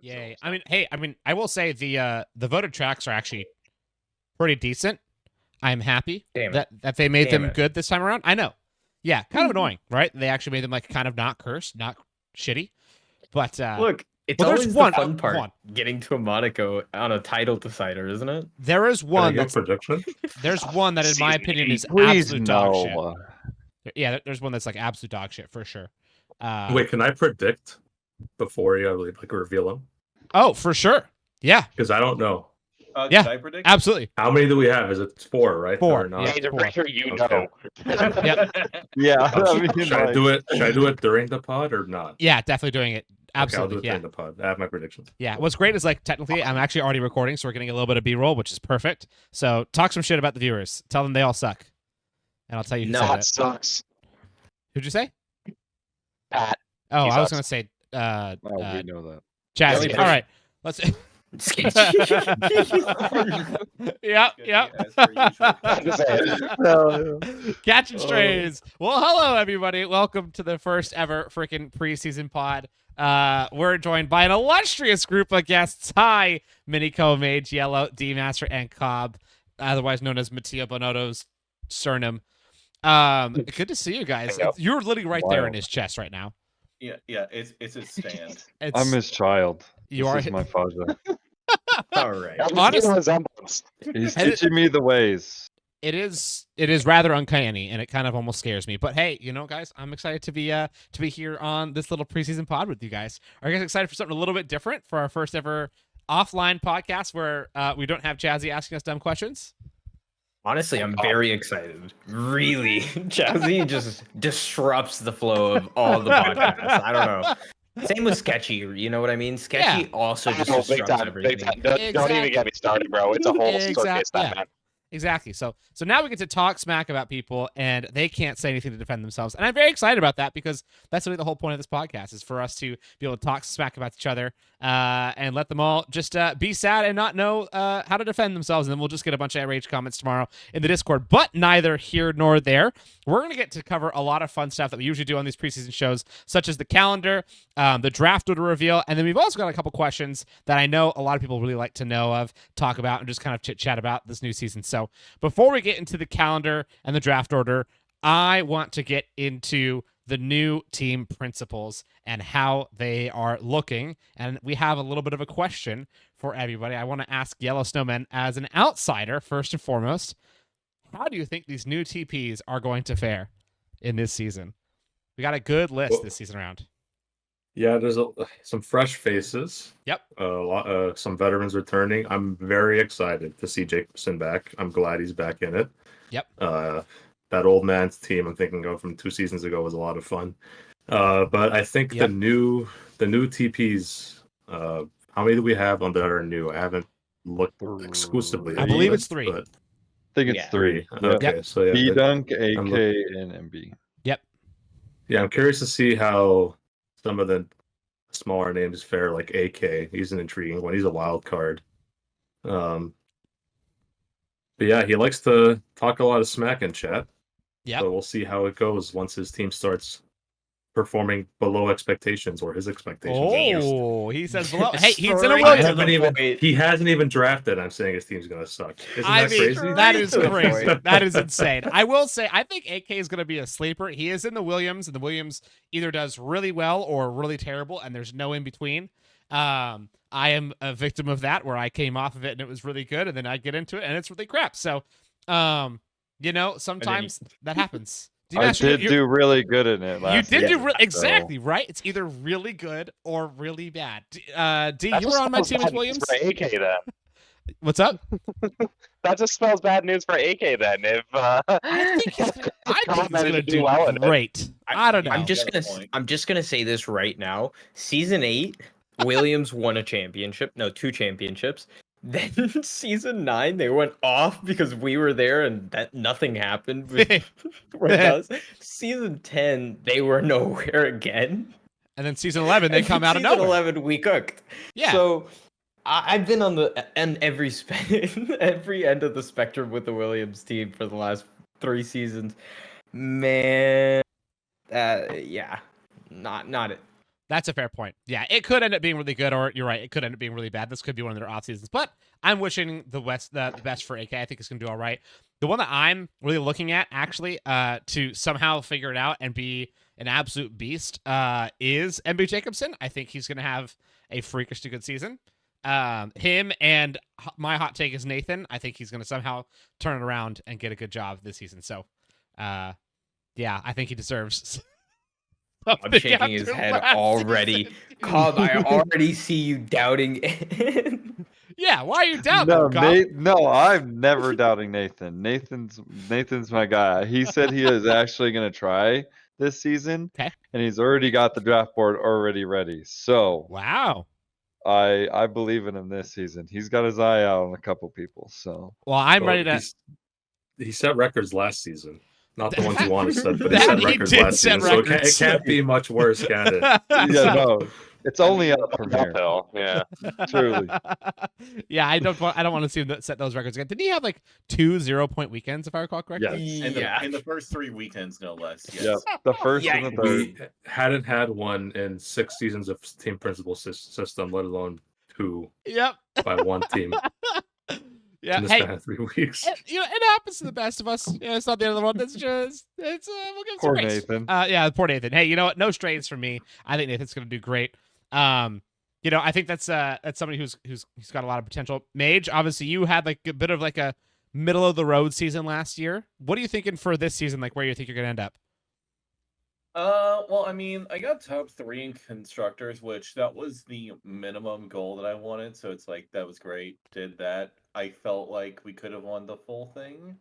Yay. I mean, hey, I will say the voted tracks are actually pretty decent. I'm happy that they made them good this time around. I know. Yeah, kind of annoying, right? They actually made them like kind of not cursed, not shitty. But look, it's always the fun part getting to a Miniko on a title decider, isn't it? There is one that's prediction. There's one that in my opinion is absolute dog shit. Yeah, there's one that's like absolute dog shit for sure. Wait, can I predict before you like reveal them? Oh, for sure. Yeah. Because I don't know. Yeah, I predict? absolutely. How many do we have? Is it 4, right? 4. Or not? Yeah, I'm pretty sure you know. Yep. Yeah. Should I do it? Should I do it during the pod or not? Yeah, definitely doing it. Absolutely. Okay, I'll do it during the pod. I have my predictions. Yeah. What's great is like technically I'm actually already recording, so we're getting a little bit of B-roll, which is perfect. So talk some shit about the viewers. Tell them they all suck, and I'll tell you who said Pat it. sucks. Who'd you say? Pat. Oh, He I was sucks. gonna say we know that. Jazzy. All right. Let's. Yep. Catching strays. Well, hello everybody. Welcome to the first ever freaking preseason pod. We're joined by an illustrious group of guests. Hi, Miniko, Mage, Yello, DMaster, and KobbK, otherwise known as Mattia Bonotto's surname. Good to see you guys. You're literally right there in his chest right now. Yeah, it's his stand. I'm his child. You this are is my father. All right. Honestly, He's teaching me the ways. It is rather uncanny, and it kind of almost scares me. But hey, you know, guys, I'm excited to be here on this little preseason pod with you guys. Are you guys excited for something a little bit different for our first ever offline podcast where we don't have Jazzy asking us dumb questions? Honestly, I'm very excited. Really, Jazzy just disrupts the flow of all the podcasts. I don't know. Same with Sketchy, you know what I mean? Sketchy also just disrupts everything. Don't even get me started, bro. It's a whole circus, that man. Exactly. So now we get to talk smack about people, and they can't say anything to defend themselves. And I'm very excited about that because that's really the whole point of this podcast is for us to be able to talk smack about each other and let them all just be sad and not know how to defend themselves. And then we'll just get a bunch of rage comments tomorrow in the Discord. But neither here nor there. We're going to get to cover a lot of fun stuff that we usually do on these preseason shows, such as the calendar, the draft order reveal, and then we've also got a couple questions that I know a lot of people really like to know of, talk about, and just kind of chit-chat about this new season. So before we get into the calendar and the draft order, I want to get into the new team principles and how they are looking. And we have a little bit of a question for everybody. I want to ask Yello Snowmen as an outsider, first and foremost, how do you think these new TPs are going to fare in this season? We got a good list this season around. Yeah, there's some fresh faces. Yep. Some veterans returning. I'm very excited to see Jacobson back. I'm glad he's back in it. Yep. That old man's team I'm thinking of from 2 seasons ago was a lot of fun. But I think the new TPs. How many do we have on that are new? I haven't looked exclusively. I believe it's 3. But I think it's 3. Okay, yep. So yeah, B-Dunk, AK, and MB. Yep. Yeah, I'm curious to see how some of the smaller names fare, like AK. He's an intriguing one. He's a wild card. But yeah, he likes to talk a lot of smack in chat. Yeah. So we'll see how it goes once his team starts performing below expectations or his expectations. Oh, he says below. Hey, he's in a Williams. He hasn't even drafted. I'm saying his team's gonna suck. Isn't that crazy? That is crazy. That is insane. I will say, I think AK is gonna be a sleeper. He is in the Williams, and the Williams either does really well or really terrible, and there's no in between. I am a victim of that, where I came off of it and it was really good, and then I get into it and it's really crap. So, you know, sometimes that happens. I did do really good in it last You did year, do exactly, right? It's either really good or really bad. D, you were on my team with Williams? For AK, then. What's up? That just spells bad news for AK, then. If I think he's gonna do well great. I don't know. I'm just gonna say this right now. Season 8, Williams won a championship. No, 2 championships. Then season 9, they went off because we were there and that nothing happened with us. Season 10, they were nowhere again. And then season 11, they come out of nowhere. Season 11, we cooked. Yeah. So I've been on the every end of the spectrum with the Williams team for the last 3 seasons. Man, yeah, not it. That's a fair point. Yeah, it could end up being really good, or you're right, it could end up being really bad. This could be one of their off seasons, but I'm wishing the best for AK. I think it's gonna do all right. The one that I'm really looking at, actually, to somehow figure it out and be an absolute beast, is MB Jacobson. I think he's gonna have a freakishly good season. Him and my hot take is Nathan. I think he's gonna somehow turn it around and get a good job this season. So, yeah, I think he deserves. I'm shaking his head already. Kobb, I already see you doubting it. Yeah, why are you doubting him, Kobb? No, I'm never doubting Nathan. Nathan's my guy. He said he is actually going to try this season, okay, and he's already got the draft board already ready. So wow, I believe in him this season. He's got his eye out on a couple people. So well, I'm ready to. He set records last season. Not the ones he wanted to set, but he That set he records did last set season. records. So it can't be much worse, can it? yeah, no, it's only up from here. Uphill, yeah. Truly. Yeah, I don't want to see him set those records again. Did he have like 2 0-point weekends, if I recall correctly? Yes. In the first 3 weekends, no less. Yes. Yeah, the first and the third. We hadn't had one in 6 seasons of team principal system, let alone 2 Yep. by one team. Yeah, in the hey, span of 3 weeks. It happens to the best of us. Yeah, it's not the end of the world. It's just we'll give him Poor some grace. Nathan. Yeah, poor Nathan. Hey, you know what? No strays from me. I think Nathan's gonna do great. I think that's somebody who's got a lot of potential. Mage, obviously, you had like a bit of like a middle of the road season last year. What are you thinking for this season? Like, where you think you're gonna end up? Well, I mean, I got top 3 in constructors, which that was the minimum goal that I wanted. So it's like, that was great. Did that. I felt like we could have won the full thing,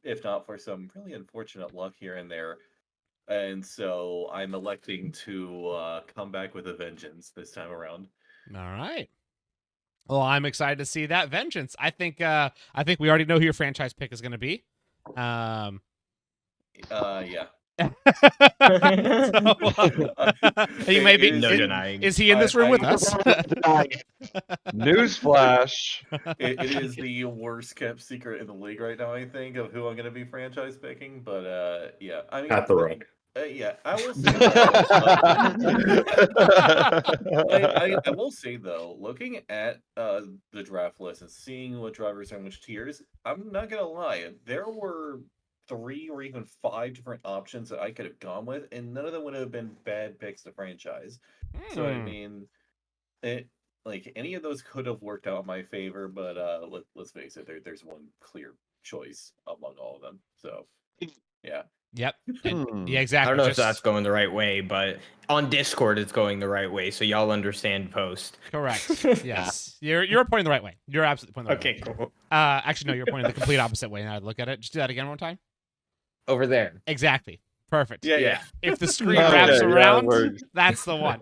if not for some really unfortunate luck here and there. And so I'm electing to come back with a vengeance this time around. All right. Well, I'm excited to see that vengeance. I think we already know who your franchise pick is going to be. Yeah. So, he may be. No denying. Is he in this room with us? Newsflash. It is the worst kept secret in the league right now, I think, of who I'm going to be franchise picking. But yeah, I mean, At the Rock. Yeah, I will say. I will say though, looking at the draft list and seeing what drivers are in which tiers, I'm not gonna lie, there were 3 or even 5 different options that I could have gone with, and none of them would have been bad picks to franchise. So I mean, like any of those could have worked out in my favor, but let's face it, there's one clear choice among all of them. So yeah. Yep. Yeah, exactly. I don't know if that's going the right way, but on Discord it's going the right way, so y'all understand post. Correct. Yes. You're pointing the right way. You're absolutely pointing the right way. Okay, cool. Actually, no, you're pointing the complete opposite way now. Look at it. Just do that again one time. Over there. Exactly. Perfect. Yeah. If the screen Okay, wraps yeah, around, we're- that's the one.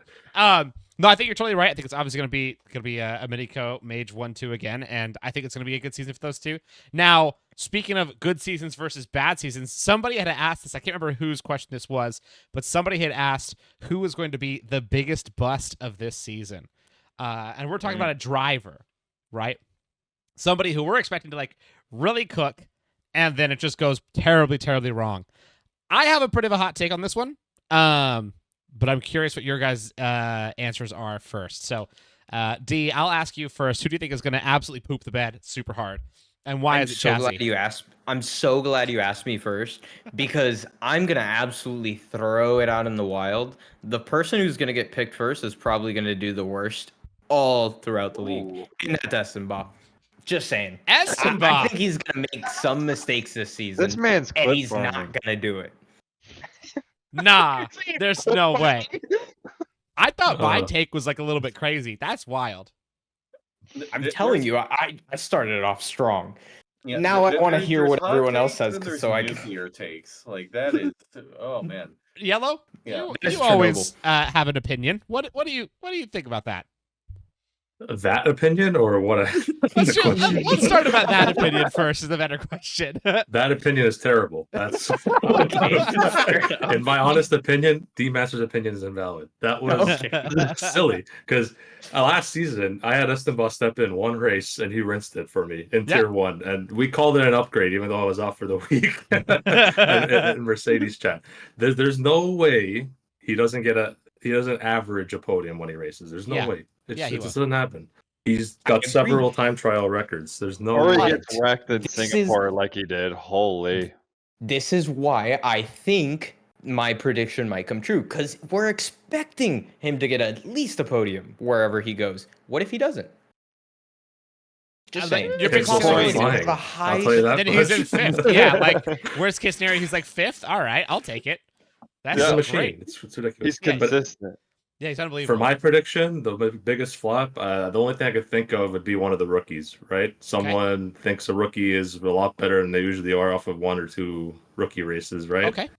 No, I think you're totally right. I think it's obviously going to be a Miniko Mage 1-2 again, and I think it's going to be a good season for those two. Now, speaking of good seasons versus bad seasons, somebody had asked this. I can't remember whose question this was, but somebody had asked who was going to be the biggest bust of this season. And we're talking about a driver, right? Somebody who we're expecting to like really cook, and then it just goes terribly, terribly wrong. I have a bit of a hot take on this one. But I'm curious what your guys' answers are first. So, D, I'll ask you first. Who do you think is going to absolutely poop the bed super hard? And why is it Chassis? I'm so glad you asked me first, because I'm going to absolutely throw it out in the wild. The person who's going to get picked first is probably going to do the worst all throughout the league. And that's Estenbaugh. Just saying. Estenbaugh. I think he's going to make some mistakes this season. This man's and clip he's farming. not going to do it. Nah, there's no way. I thought my take was like a little bit crazy. That's wild. I'm telling you, I started it off strong. Yeah, now I want to hear there's what hot everyone else takes, says, and there's so I can. nuclear takes like that is. Oh man. Yellow, Yeah, you that's always have an opinion. What do you think about that? That opinion or what? Let's start about that opinion first. Is the better question. That opinion is terrible. That's in my honest opinion. DMaster's opinion is invalid. That was silly because last season I had Estenbaugh step in one race and he rinsed it for me in tier 1, and we called it an upgrade even though I was off for the week in Mercedes chat. There's no way he doesn't get he doesn't average a podium when he races. There's no Yeah. way. Yeah, he It will. just doesn't happen. He's I got agree. several time trial records. There's no Or he way. gets wrecked in This is- Singapore like he did. Holy. This is why I think my prediction might come true, because we're expecting him to get at least a podium wherever he goes. What if he doesn't? Just Like, saying. your Okay, big so scenario he's is lying. the I'll high. tell you that Then he's in much. fifth. Yeah, like worst case scenario, he's like fifth. All right, I'll take it. That's He's a so machine. great. It's ridiculous. He's Yeah, but- consistent. Yeah, he's unbelievable. For my prediction, the biggest flop, the only thing I could think of would be one of the rookies, right? Someone thinks a rookie is a lot better than they usually are off of 1 or 2 rookie races, right? Okay,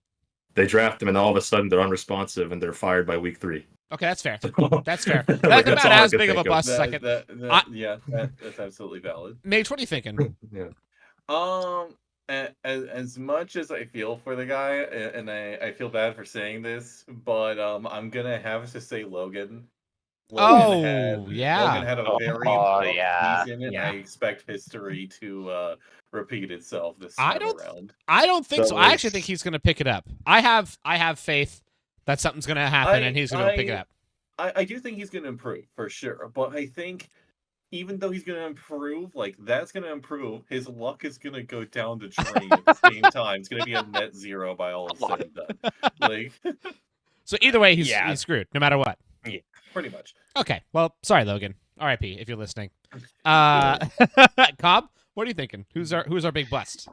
They draft them and all of a sudden they're unresponsive and they're fired by week 3. okay, that's fair. That's fair. Like, That's that's about all I as could big of a think of. bust as I could. That's absolutely valid. Mage, what are you thinking? Yeah. As much as I feel for the guy, and I feel bad for saying this, but I'm gonna have to say Logan. Oh, Logan yeah. had a very Oh, rough yeah. season, and Yeah. I expect history to repeat itself this I time don't- around. I don't think That so. I actually was- think he's going to pick it up. I have faith that something's going to happen and he's going to pick it up. I do think he's going to improve for sure, but I think even though he's going to improve, like that's going to improve, his luck is going to go down the drain at the same time. It's going to be a net zero by all said and done. Like, So either way, he's Yeah. screwed no matter what. pretty much. Okay. Well, sorry, Logan. R.I.P. if you're listening. Cobb, what are you thinking? Who's our big bust?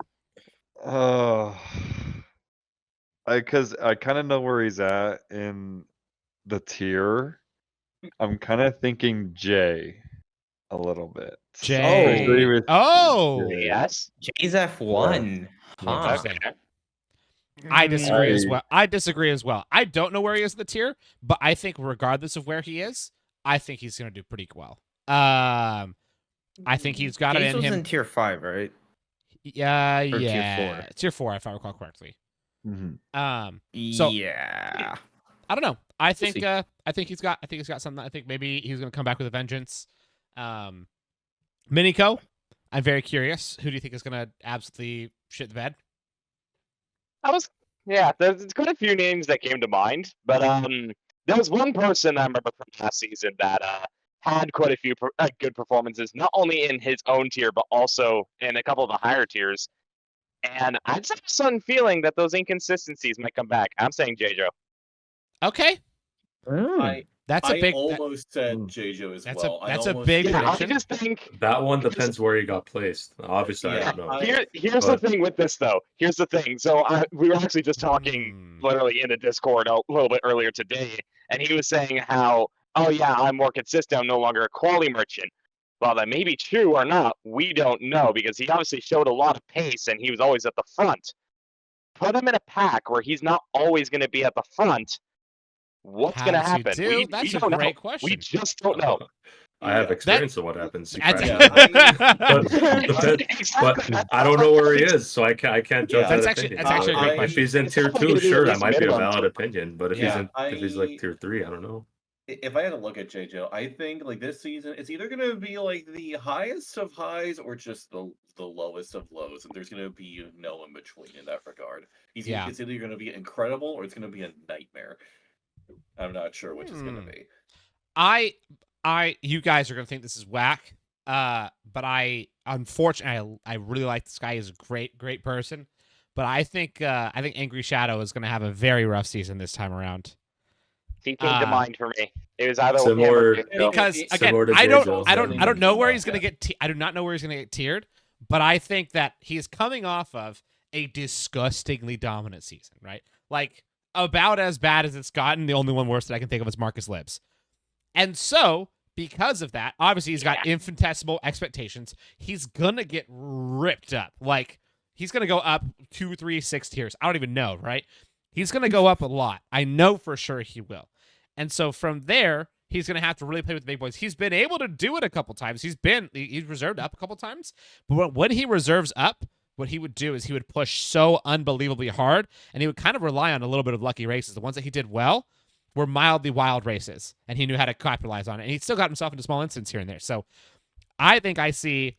Because I kind of know where he's at in the tier. I'm kind of thinking Jay a little bit. Jay. Especially with Oh, Jay. Yes. Jay's F1. Huh. Interesting. I disagree as I- well. I disagree as well. I don't know where he is in the tier, but I think regardless of where he is, I think he's going to do pretty well. I think he's got it Jay's in was him. in tier 5, right? Yeah, Or tier yeah. 4. Tier 4, if I recall correctly. Mhm. So- Yeah. I don't know. I think see. I think he's got something. I think maybe he's going to come back with a vengeance. Miniko, I'm very curious. Who do you think is going to absolutely shit the bed? There's quite a few names that came to mind, but there was one person I remember from last season that had quite a few good performances, not only in his own tier but also in a couple of the higher tiers. And I just have a sudden feeling that those inconsistencies might come back. I'm saying JoJo. Okay, that's a I big. almost said Mm. JoJo as That's well. that's I a almost big said- Yeah, I prediction. just think That one depends where he got placed. Obviously, I Yeah, don't know. here's But- the thing with this though. Here's the thing. So we were actually just talking literally in the Discord a little bit earlier today, and he was saying how, oh yeah, I'm more consistent. I'm no longer a quality merchant. Well, that may be true or not. We don't know because he obviously showed a lot of pace and he was always at the front. Put him in a pack where he's not always going to be at the front. What's How going to do you happen? do? We That's a don't know. great question. We just don't know. I have Yeah. experience of what happens. You That's- crack me. But Exactly. I don't know where he is, so I can't judge Yeah. that That's actually- opinion. that's actually a great If question. he's in It's tier probably 2, gonna be sure, at that least might be a minimum valid two. opinion. But if Yeah, if he's like tier 3, I don't know. If I had to look at JoJo, I think like this season, it's either going to be like the highest of highs or just the lowest of lows, and there's going to be no in between in that regard. Yeah. It's either going to be incredible or it's going to be a nightmare. I'm not sure which it's going to be. You guys are gonna think this is whack. But unfortunately, I really like this guy. He's a great person. But I think Angry Shadow is gonna have a very rough season this time around. He came to mind for me. It was either Similar- him or JoJo. Because It- again, similar to I Jazo. don't know where he's Yeah. gonna get. I do not know where he's gonna get tiered. But I think that he's coming off of a disgustingly dominant season, right? Like about as bad as it's gotten. The only one worse that I can think of is Marcus Libs. And so, because of that, obviously he's got infinitesimal expectations. He's gonna get ripped up. Like he's gonna go up 2, 3, 6 tiers. I don't even know, right? He's gonna go up a lot. I know for sure he will. And so from there, he's gonna have to really play with the big boys. He's been able to do it a couple times. He's reserved up a couple times. But when he reserves up, what he would do is he would push so unbelievably hard, and he would kind of rely on a little bit of lucky races. The ones that he did well were mildly wild races, and he knew how to capitalize on it. And he still got himself into small incidents here and there. So I think I see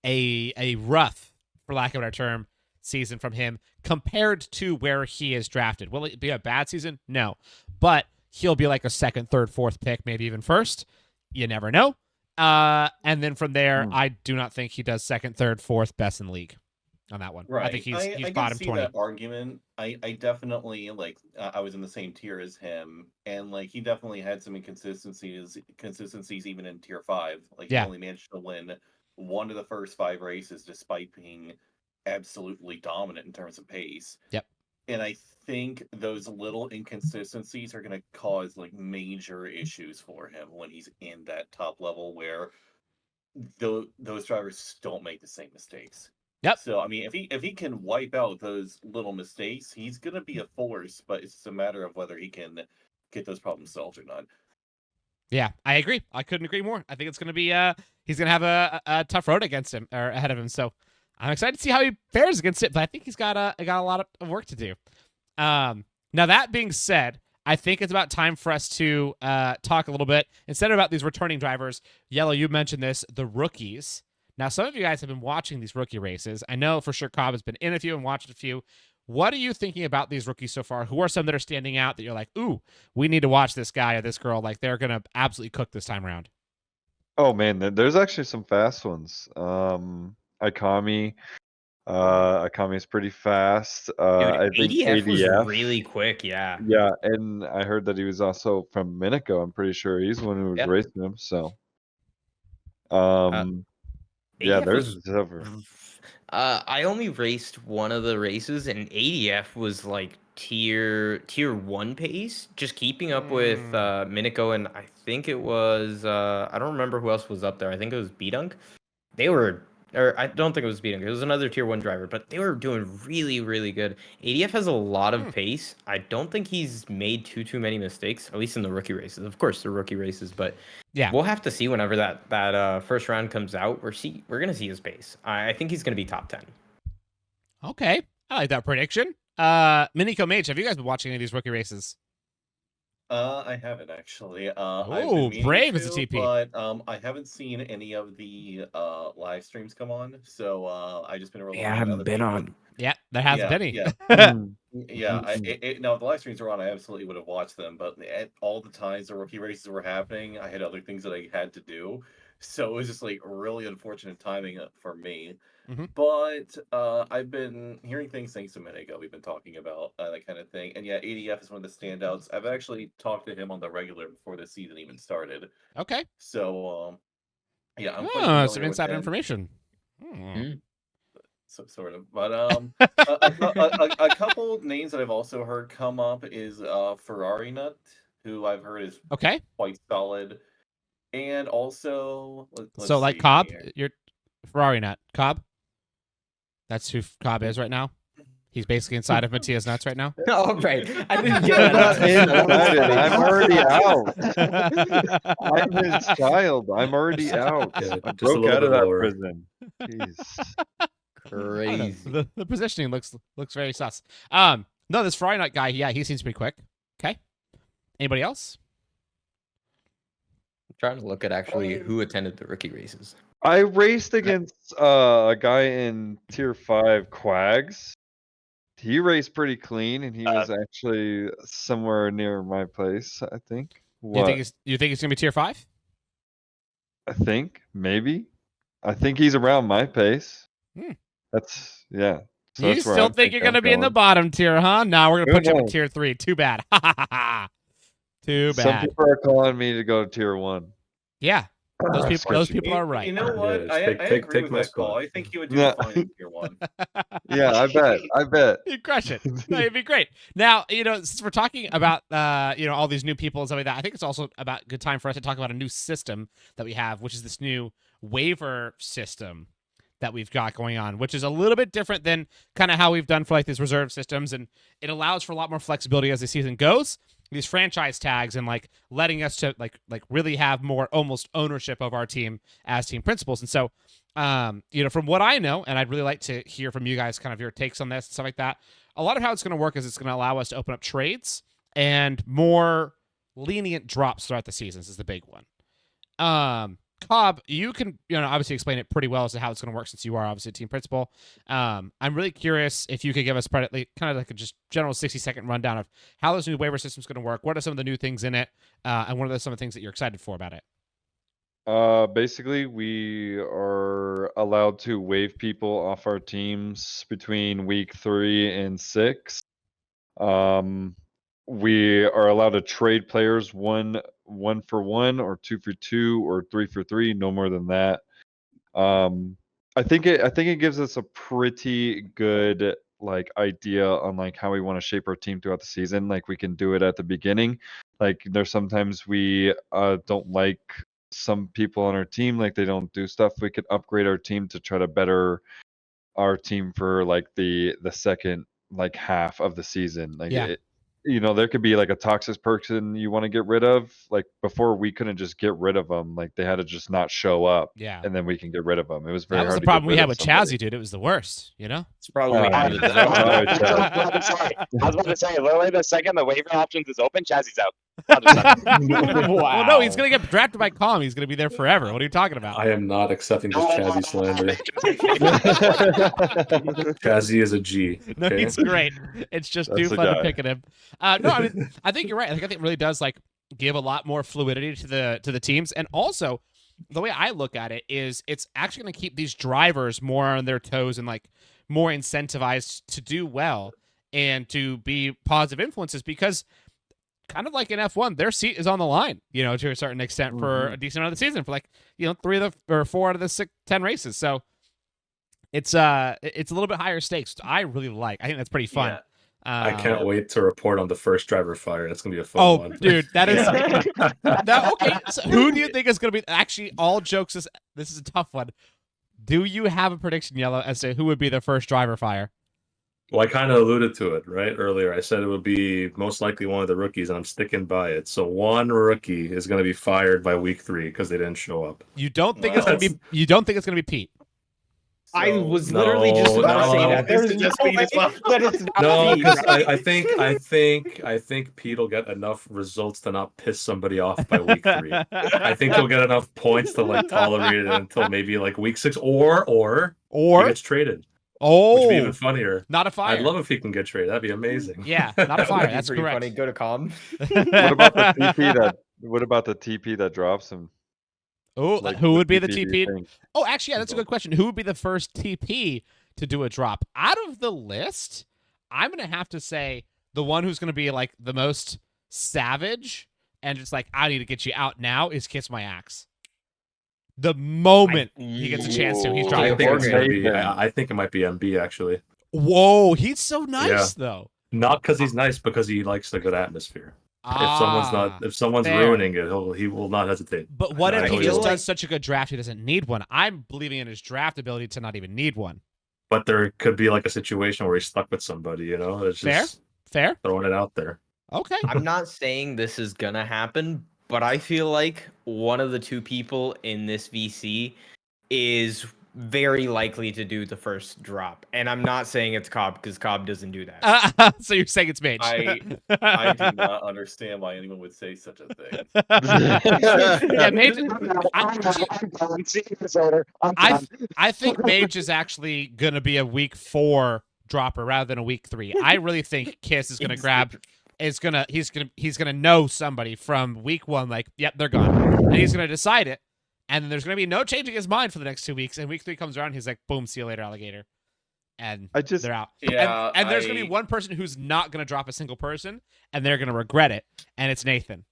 a rough, for lack of a better term, season from him compared to where he is drafted. Will it be a bad season? No. But he'll be like a second, third, fourth pick, maybe even first. You never know. And then from there, I do not think he does second, third, fourth best in the league on that one. Right. I think he's I bottom can see 20. that argument. I definitely like. I was in the same tier as him, and like he definitely had some inconsistencies even in tier 5. Like Yeah. he only managed to win one of the first 5 races despite being absolutely dominant in terms of pace. Yep. And I think those little inconsistencies are going to cause like major issues for him when he's in that top level where those drivers don't make the same mistakes. Yep. So I mean, if he can wipe out those little mistakes, he's gonna be a force. But it's just a matter of whether he can get those problems solved or not. Yeah, I agree. I couldn't agree more. I think it's going to be he's going to have a tough road against him or ahead of him. So I'm excited to see how he fares against it. But I think he's got a lot of work to do. Now that being said, I think it's about time for us to talk a little bit instead about these returning drivers. Yello, you mentioned this, the rookies. Now, some of you guys have been watching these rookie races. I know for sure Kobb has been in a few and watched a few. What are you thinking about these rookies so far? Who are some that are standing out that you're like, ooh, we need to watch this guy or this girl? Like, they're going to absolutely cook this time around. Oh man, there's actually some fast ones. Ikami. Ikami's pretty fast. Dude, I think ADF was ADF. really quick, yeah. Yeah, and I heard that he was also from Miniko. I'm pretty sure he's the one who was Yep. racing him. So, yeah, ADF there's was- several. I only raced one of the races, and ADF was like tier 1 pace, just keeping up with Miniko, and I think it was I don't remember who else was up there. I think it was B-Dunk. They were, or I don't think it was B-Dunk. It was another tier 1 driver, but they were doing really, really good. ADF has a lot of pace. I don't think he's made too many mistakes, at least in the rookie races. Of course, the rookie races, but Yeah. we'll have to see whenever that first round comes out. We're gonna see his pace. I think he's gonna be top 10. Okay. I like that prediction. Miniko Mage, have you guys been watching any of these rookie races? I haven't actually. I've been Ooh, meaning brave as a to, TP. but I haven't seen any of the live streams come on, so I just been relying on other people. Yeah, there hasn't been any. Yeah. Mm. Yeah, no, if the live streams were on, I absolutely would have watched them. But at all the times the rookie races were happening, I had other things that I had to do, so it was just like really unfortunate timing for me. Mhm. But I've been hearing things thanks to Miniko. We've been talking about that kind of thing, and yeah, ADF is one of the standouts. I've actually talked to him on the regular before the season even started. Okay. So yeah, I'm quite Oh, familiar some with insider him. information. So, sort of, but a couple names that I've also heard come up is Ferrari Nut, who I've heard is Okay. quite solid, and also let's So, like see Kobb, here. you're Ferrari Nut. Kobb? That's who Kobb is right now? He's basically inside of Mattia's nuts right now? Oh, right. I didn't get I'm not in. that. I'm already out. I'm his child. I'm already out. Yeah, I just a broke little out of bit that lower. prison. Jeez. I don't know. Crazy. The positioning looks very sus. No, this Ferrari Nut guy, yeah, he seems pretty quick. Okay. Anybody else? I'm trying to look at actually who attended the rookie races. I raced against a guy in tier 5, Quags. He raced pretty clean, and he was actually somewhere near my place, I think. You think he's gonna be tier 5? I think, maybe. I think he's around my pace. Hmm. That's, yeah. So You that's where still I'm think you're thinking gonna I'm be in the going. bottom tier, huh? No, we're gonna Who put you up in knows? tier 3. Too bad. Too Some bad. people are calling me to go to tier 1. Yeah. Those Sketchy. people are right. You know what? just I take agree with my that call. spot. I think you would do Yeah. fine in tier 1. Yeah, I bet. You'd crush it. No, it'd be great. Now, since we're talking about all these new people and stuff like that, I think it's also about a good time for us to talk about a new system that we have, which is this new waiver system that we've got going on, which is a little bit different than kind of how we've done for like these reserve systems, and it allows for a lot more flexibility as the season goes. These franchise tags and like letting us to like really have more almost ownership of our team as team principals. And so, from what I know, and I'd really like to hear from you guys, kind of your takes on this and stuff like that. A lot of how it's going to work is it's going to allow us to open up trades and more lenient drops throughout the seasons is the big one. Kobb, you can obviously explain it pretty well as to how it's going to work since you are obviously a team principal. I'm really curious if you could give us kind of like a just general 60-second rundown of how this new waiver system is going to work. What are some of the new things in it, and what are some of the things that you're excited for about it? Basically, we are allowed to waive people off our teams between week 3 and 6. We are allowed to trade players one for one, or 2 for 2, or 3 for 3, no more than that. I think it gives us a pretty good like idea on like how we want to shape our team throughout the season. Like we can do it at the beginning. Like there's sometimes we don't like some people on our team, like they don't do stuff. We could upgrade our team to try to better our team for like the second like half of the season. Like there could be like a toxic person you want to get rid of. Like before, we couldn't just get rid of them. Like they had to just not show up. Yeah. And then we can get rid of them. It was very That was hard the to get problem we rid had of with somebody. Chazzy, dude. It was the worst, It's probably Oh, out of the I was about to say, literally the second the waiver options is open, Chazzy's out. 100%. Well, no, he's going to get drafted by Calm. He's going to be there forever. What are you talking about? I am not accepting this Chazzy slander. Chazzy is a G. No, okay? he's great. It's just That's too the fun to guy. pick at him. No, I mean, I think you're right. I think it really does like give a lot more fluidity to the teams, and also the way I look at it is it's actually going to keep these drivers more on their toes and like more incentivized to do well and to be positive influences, because kind of like in F1, their seat is on the line, to a certain extent for a decent amount of the season, for like 4 out of the 10 races. So it's a little bit higher stakes. I really like. I think that's pretty fun. Yeah. I can't wait to report on the first driver fire. That's gonna be a fun one. Dude, that is okay. So who do you think is gonna be? Actually, all jokes. This is a tough one. Do you have a prediction, Yellow, as to who would be the first driver fire? Well, I kind of alluded to it right earlier. I said it would be most likely one of the rookies, and I'm sticking by it. So one rookie is going to be fired by week 3 because they didn't show up. You don't think it's gonna be? You don't think it's gonna be Pete? I was literally just No, about to say no. that. There's This is just no Pete as way well. that it's not No, Pete. because I think Pete will get enough results to not piss somebody off by week 3. I think he'll get enough points to like tolerate it until maybe like week 6, or he gets traded. Which would be even funnier. Not a fire. I'd love if he can get traded. That'd be amazing. Yeah, not a fire. That'd be That's pretty correct. funny. Go to Calm. What about the TP that drops him? Oh, Like, who what would be the TP do TP? you think? Oh, actually, yeah, that's a good question. Who would be the first TP to do a drop? Out of the list, I'm going to have to say the one who's going to be like the most savage and just like, I need to get you out now is Kiss My Axe. The moment he gets a chance to, he's Ooh. dropping. I think it might be MB actually. Whoa, he's so nice though. Not because he's nice, because he likes the good atmosphere. If someone's fair. ruining it, he will not hesitate. But what if I he feel just like- does such a good draft he doesn't need one? I'm believing in his draft ability to not even need one. But there could be like a situation where he's stuck with somebody. It's just Fair? throwing it out there. Okay. I'm not saying this is gonna happen, but I feel like one of the two people in this VC is very likely to do the first drop. And I'm not saying it's Kobb, because Kobb doesn't do that. So you're saying it's Mage. I do not understand why anyone would say such a thing. Yeah, Mage. I I think Mage is actually gonna be a week 4 dropper rather than a week 3. I really think Kiss is gonna he's gonna know somebody from week 1, like, yep, they're gone. And he's gonna decide it. And then there's gonna be no changing his mind for the next 2 weeks. And week 3 comes around, he's like, boom, see you later, alligator. And they're out. Yeah, and there's gonna be one person who's not gonna drop a single person, and they're gonna regret it. And it's Nathan.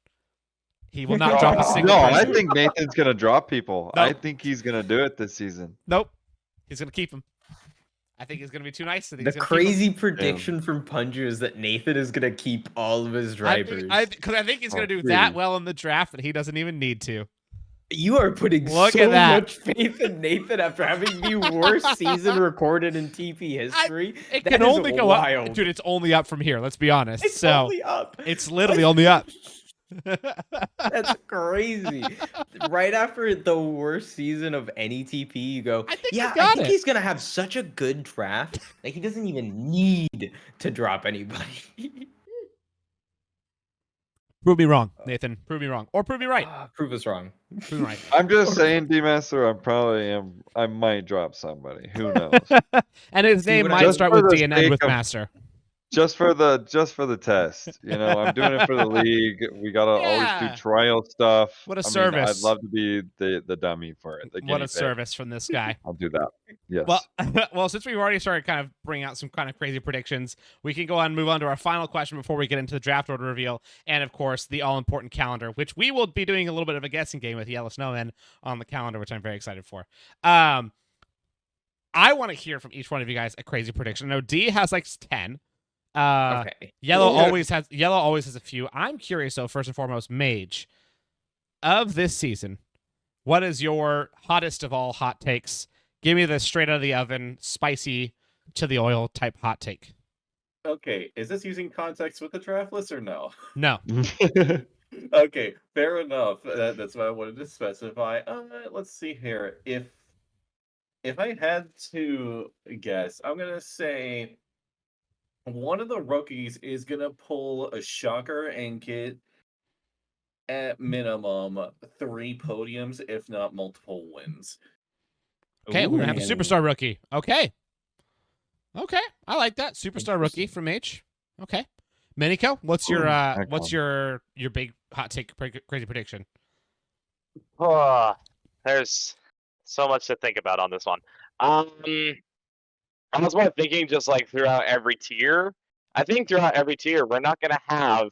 He will not drop a single No, person. I think Nathan's gonna drop people. No. I think he's gonna do it this season. Nope. He's gonna keep him. I think he's gonna be too nice. The crazy prediction from Punjew is that Nathan is gonna keep all of his drivers. Because I think he's gonna do that well in the draft that he doesn't even need to. You are putting Look so at that. much faith in Nathan after having the worst season recorded in TP history. It That can is only go wild. up, dude. It's only up from here. Let's be honest. It's so only up. it's literally only up. That's crazy. Right after the worst season of any TP, you go, I think yeah, he got I think it." he's going to have such a good draft that he doesn't even need to drop anybody. Prove me wrong, Nathan. Prove me wrong, or prove me right. Prove us wrong. Prove me right. I'm just saying, DMaster. I might drop somebody. Who knows? And his See name what I might mean? start For with the D and end sake with of- Master. just for the test. I'm doing it for the league. We gotta always Yeah. do trial stuff. What a I'd service. love to be the dummy for it. The What guinea a pig. service from this guy. I'll do that. Yes. Well, well, since we've already started kind of bringing out some kind of crazy predictions, we can go on and move on to our final question before we get into the draft order reveal, and of course the all-important calendar, which we will be doing a little bit of a guessing game with Yello Snowmen on the calendar, which I'm very excited for. I want to hear from each one of you guys a crazy prediction. I know D has like 10. Okay. Yellow Yeah. always has a few. I'm curious though, first and foremost, Mage, of this season, what is your hottest of all hot takes? Give me the straight out of the oven, spicy to the oil type hot take. Okay, is this using context with the draft list or no? No. Okay, fair enough. That's what I wanted to specify. Let's see here. If I had to guess, I'm gonna say one of the rookies is gonna pull a shocker and get at minimum 3 podiums, if not multiple wins. Okay, we're gonna have a Ooh. superstar rookie. Okay, I like that superstar rookie from H. Okay, Miniko, what's your your big hot take, crazy prediction? Oh, there's so much to think about on this one. I was more thinking just like throughout every tier. I think throughout every tier, we're not gonna have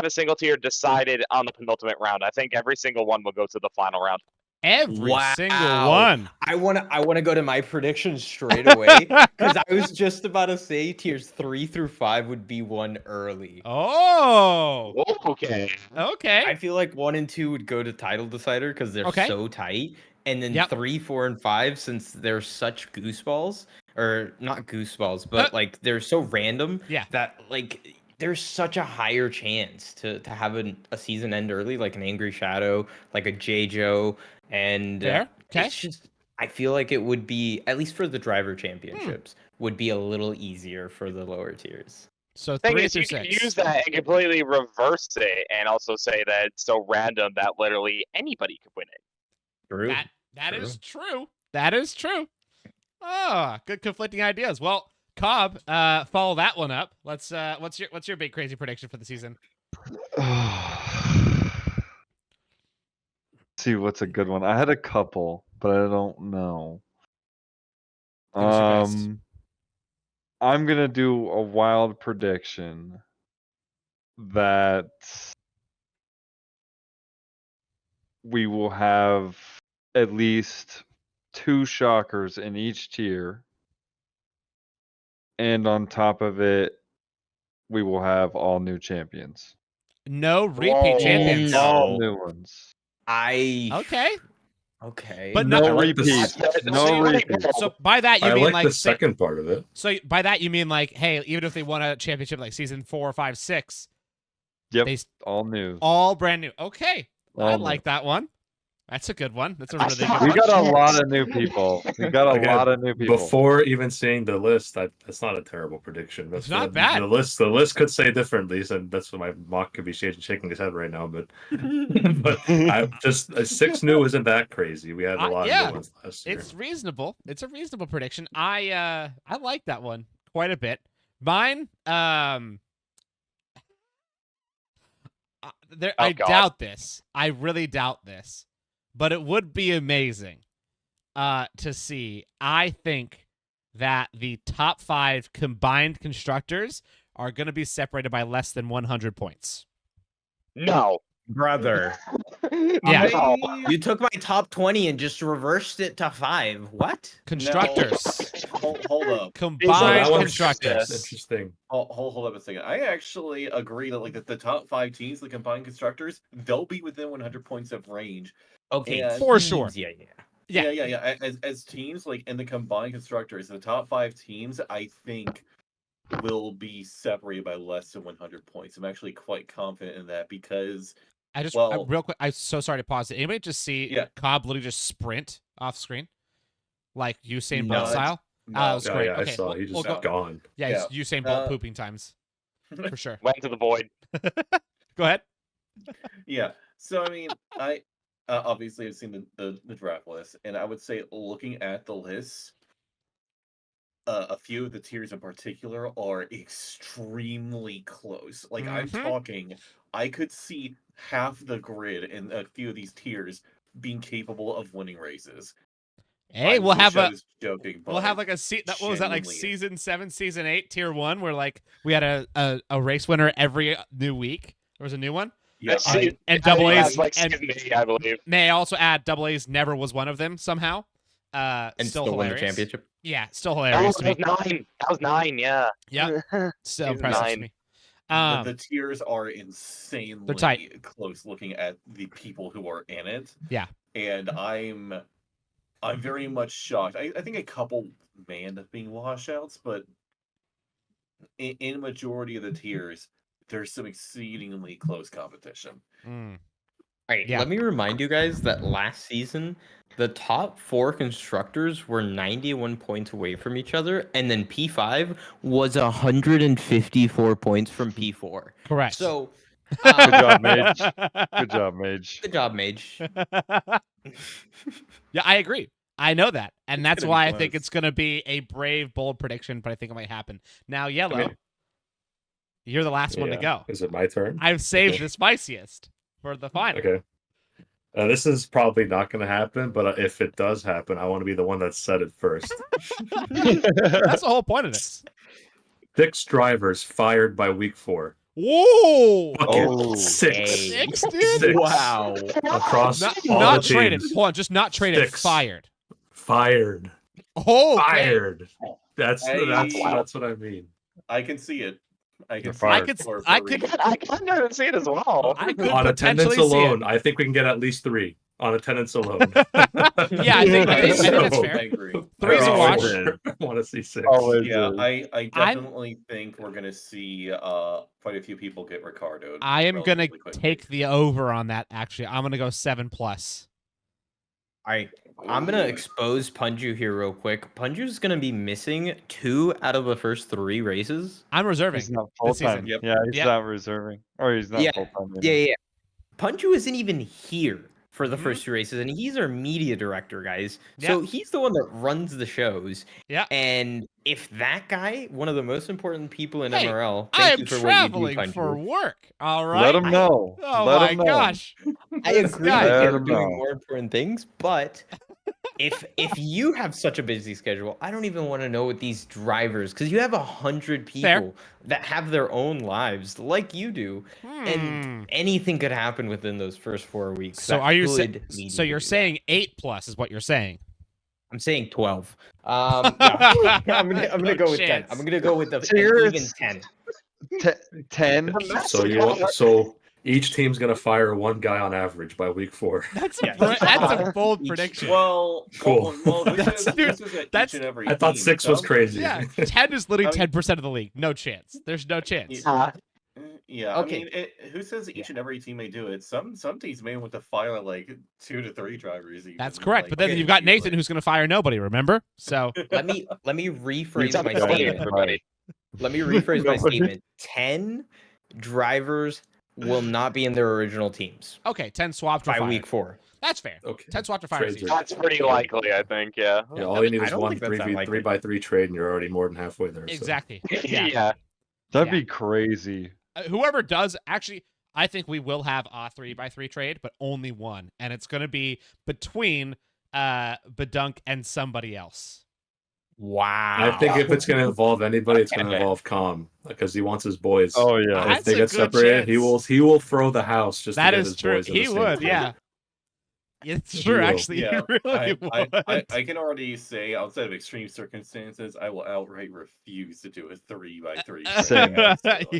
a single tier decided on the penultimate round. I think every single one will go to the final round. Every Wow. single one. I wanna go to my prediction straight away because I was just about to say tiers 3 through 5 would be one early. Oh, Okay. okay. I feel like 1 and 2 would go to title decider because they're Okay. so tight, and then Yep. 3, 4, and 5, since they're such gooseballs, or not gooseballs, but like they're so random. Yeah. That like there's such a higher chance to have a season end early, like an Angry Shadow, like a J-Joe, and Fair. Okay. it's just I feel like it would be, at least for the driver championships, would be a little easier for the lower tiers. So Thing 3 is, through you can 6. use that and completely reverse it, and also say that it's so random that literally anybody could win it. True. That is true. That is true. Oh, good conflicting ideas. Well, Cobb, follow that one up. Let's what's your big crazy prediction for the season? See what's a good one. I had a couple, but I don't know. Give us your best. I'm gonna do a wild prediction that we will have at least 2 shockers in each tier, and on top of it, we will have all new champions. No repeat Whoa. champions. No. All new ones. Okay. Okay. But I no like this- repeats. So No you wanna repeats. go- So by that you I mean like the say- second part of it. So by that you mean like, hey, even if they won a championship like season 4, 5, 6, Yep. they All new. all brand new. Okay, I All new. like that one. That's a good one. That's a I really saw- good We one. got a lot of new people. We got a Again, lot of new people. Before even seeing the list, that's not a terrible prediction. That's It's not bad. The list could say differently, so that's what my mock could be shaking his head right now. But I just 6 new isn't that crazy. We had a lot yeah, of new ones last year. It's reasonable. It's a reasonable prediction. I like that one quite a bit. Mine, there. Oh, I God. doubt this. I really doubt this, but it would be amazing to see. I think that the top 5 combined constructors are going to be separated by less than 100 points. No. Brother. Yeah. No. You took my top 20 and just reversed it to 5. What? Constructors. Hold up. Combined that one's constructors. interesting. Hold up a second. I actually agree that like the top 5 teams, the combined constructors, they'll be within 100 points of range. Okay. And- For sure. Yeah. Yeah. As teams, like in the combined constructors, the top 5 teams, I think, will be separated by less than 100 points. I'm actually quite confident in that because Real quick, I'm so sorry to pause it. Anybody just see Cobb literally just sprint off screen? Like Usain Bolt No, style? That was great. Yeah, I Okay, saw. we'll- He just we'll go- gone. Yeah, it's Usain Bolt pooping times. For sure. Went to the void. Go ahead. Yeah. So I mean, I obviously have seen the draft list, and I would say looking at the list, a few of the tiers in particular are extremely close. Like I'm Mhm. talking, I could see half the grid in a few of these tiers being capable of winning races. Hey, I we'll have wish I a was joking, we'll have but like what was that, like genuinely. season 7, season 8, tier 1, where like we had a race winner every new week. There was a new one. Yeah, And double Yeah, A's, it's like and season 8, I believe. may I also add, double A's never was one of them somehow. And still still win the hilarious. championship. Yeah, still That hilarious was to me. 9. That was 9. Yeah. Yeah, still Season impressive to 9. me. the tiers are insanely tight. close looking at the people who are in it. Yeah. And I'm very much shocked. I think a couple may end up being washouts, but in majority of the tiers, there's some exceedingly close competition. Mm. All right, Yeah. let me remind you guys that last season, the top 4 constructors were 91 points away from each other, and then P5 was 154 points from P4. Correct. So, Good job, Mage. Good job, Mage. good job, Mage. Yeah, I agree. I know that. And that's gonna be why I think close. it's going to be a brave, bold prediction, but I think it might happen. Now, Yellow, you're the last one to Yeah. go. Is it my turn? I've saved the spiciest for the final. Okay. This is probably not going to happen, but if it does happen, I want to be the one that said it first. That's the whole point of this. 6 drivers fired by week 4. Whoa! Bucket. Oh. 6. Hey. 6, dude? 6. Wow. Across Not, all not the traded. teams. Hold on, just not traded. 6. Fired. Fired. Oh, Fired. That's Hey. that's what I mean. I can see it. I can You're see fired. it for I a could- reason. I kind of see it as well. I could On attendance potentially see it. alone, I think we can get at least 3 on attendance alone. Yeah, I think that's So- fair. I agree. Three's a I watch. want to see 6. Always Yeah, is. I definitely think we're gonna see quite a few people get Ricardo'd. I am going to relatively quickly. take the over on that, actually. I'm going to go 7+. All right, I'm going to expose Punjew here real quick. Punjew's going to be missing 2 out of the first 3 races. I'm reserving. He's not this full season. time. Yep. Yeah, he's Yep. not reserving. Or he's not Yeah. full time. Yeah. Punjew isn't even here for the Mhm. first 2 races, and he's our media director, guys. So he's the one that runs the shows. Yeah. And if that guy, one of the most important people in Hey, MRL, I thank am you for what you do, traveling Punjew. for work. All right. Let him know. Oh Let my him know. gosh. I This agree guy. with Let him him doing know. more important things, but if you have such a busy schedule, I don't even want to know what these drivers, because you have 100 people Fair. that have their own lives like you do, Hmm. and anything could happen within those first 4 weeks. So that are you could lead so you you're to do saying 8+ is what you're saying? that. I'm saying 12. No, I'm gonna go with 10. chance. I'm gonna go with the Serious? even 10. 10. So each team's gonna fire 1 guy on average by week 4. That's Yeah. a bold prediction. Well, Cool. who That's- says- dude, who says that that's- each and every I thought team? 6 was Some- crazy. Yeah, 10 is literally I mean- 10% of the league. No chance. There's no chance. Yeah, Okay. I mean, who says each and every team may do it? Some teams may want to fire like 2 to 3 drivers. Even, That's correct. like, But then okay, you've got usually. Nathan who's going to fire nobody, remember? So Let me rephrase my Nobody. statement. Everybody. Let me rephrase my Nobody. statement. 10 drivers will not be in their original teams okay, 10 swapped or by fired. week 4. That's fair. Okay. 10 swapped or fired. Trades season. are- That's pretty likely, I think. Yeah. Yeah, all you need I is don't one think that's that 3 likely. by 3 trade, and you're already more than halfway there. so. Exactly. Yeah. Yeah. That'd Yeah. be crazy. Whoever does, actually, I think we will have a 3x3 trade, but only one, and it's going to be between Badunk and somebody else. Wow. I think if it's going to involve anybody, it's going to Okay. involve Com because he wants his boys. Oh yeah. And That's if they a get good separated, chance. he will throw the house just That to get is his true. boys. in the He same would, team. yeah. It's He true, will. actually. Yeah, He really I would. can already say, outside of extreme circumstances, I will outright refuse to do a 3x3. Same.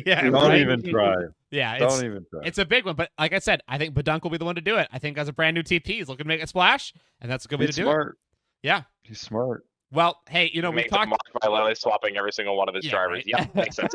Yeah, Don't right? even try. Yeah, Don't even try. it's a big one, but like I said, I think Badunk will be the one to do it. I think as a brand new TP, he's looking to make a splash, and that's a good way He's to do it. smart. Yeah. He's smart. Well, hey, you know, we Make the talked. mark by literally swapping every single one of his Yeah, drivers. right. Yep, makes sense.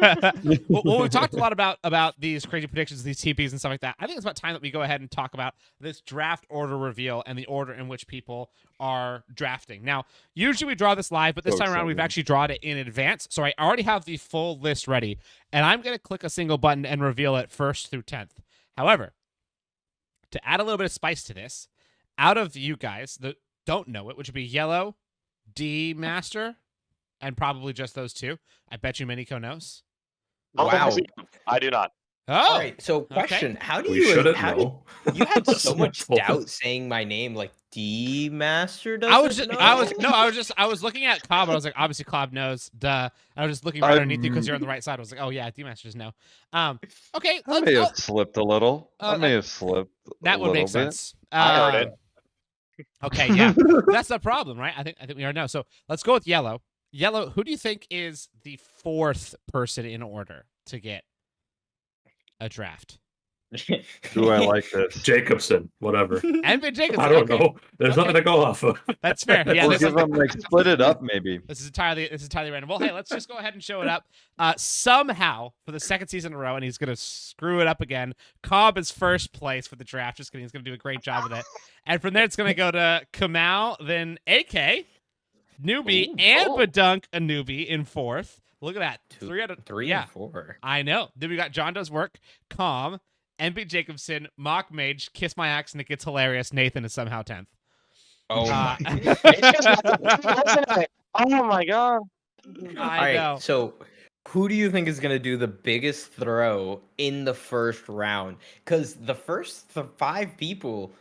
well, we've talked a lot about these crazy predictions, these TPs and stuff like that. I think it's about time that we go ahead and talk about this draft order reveal and the order in which people are drafting. Now, usually we draw this live, but this So time around we've exciting. actually drawn it in advance. So I already have the full list ready, and I'm going to click a single button and reveal it 1st through 10th. However, to add a little bit of spice to this, out of you guys that don't know it, which would be Yello, DMaster, and probably just those two. I bet you Miniko knows. Wow. I do not. Oh, All right. So, question: How do We you? shouldn't How know. you had so much Simple. doubt saying my name? Like DMaster doesn't I was just, know? I was looking at Cobb. I was like, obviously Cobb knows. Duh. I was just looking right underneath you because you're on the right side. I was like, oh yeah, DMaster does know. Okay, I may have slipped a little. I may have slipped. that a would make little bit. sense. I heard it. Okay, yeah, that's the problem, right? I think we already know. So let's go with Yello. Yello, who do you think is the fourth person in order to get a draft? Do I like this? Jacobson, whatever. MB Jacobson. I don't okay. know. There's nothing to go off of. That's fair. Yeah, We'll this, give them like split it up maybe. this is entirely random. Well, hey, let's just go ahead and show it up. Somehow, for the second season in a row, and he's gonna screw it up again. Cobb is first place for the draft. Just kidding. He's gonna do a great job with it. And from there, it's gonna go to Kamau, then AK, Newbie, and Badunk, a newbie in fourth. Look at that. Three yeah. and 4. I know. Then we got John Does Work, Calm, MB Jacobson, Mach Mage, Kiss My Axe, Nick It's Hilarious. Nathan is somehow 10th. Oh my. Oh my god. I know. So, who do you think is going to do the biggest throw in the first round? Because the first 5 people,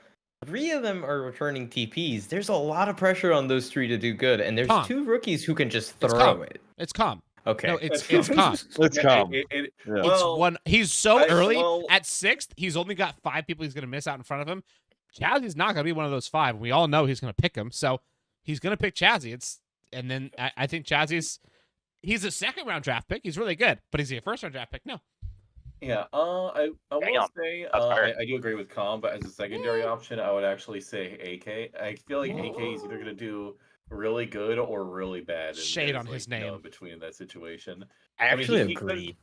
3 of them are returning TPs. There's a lot of pressure on those 3 to do good, and there's Calm. 2 rookies who can just It's throw Calm. it. It's Calm. Okay. No, it's Calm. Let's come. It's Well, one. He's so early well- at 6th. He's only got 5 people he's going to miss out in front of him. Chazzy's not going to be one of those 5. We all know he's going to pick him, so he's going to pick Chazzy. And then I think Chazzy's he's a second round draft pick. He's really good, but is he a first round draft pick? No. Yeah, I will Damn. say That's fair. I do agree with Com, but as a secondary option, I would actually say AK. I feel like AK is either gonna do really good or really bad. and Shade there's, on his no name. in between that situation. I I mean, actually he could- agree.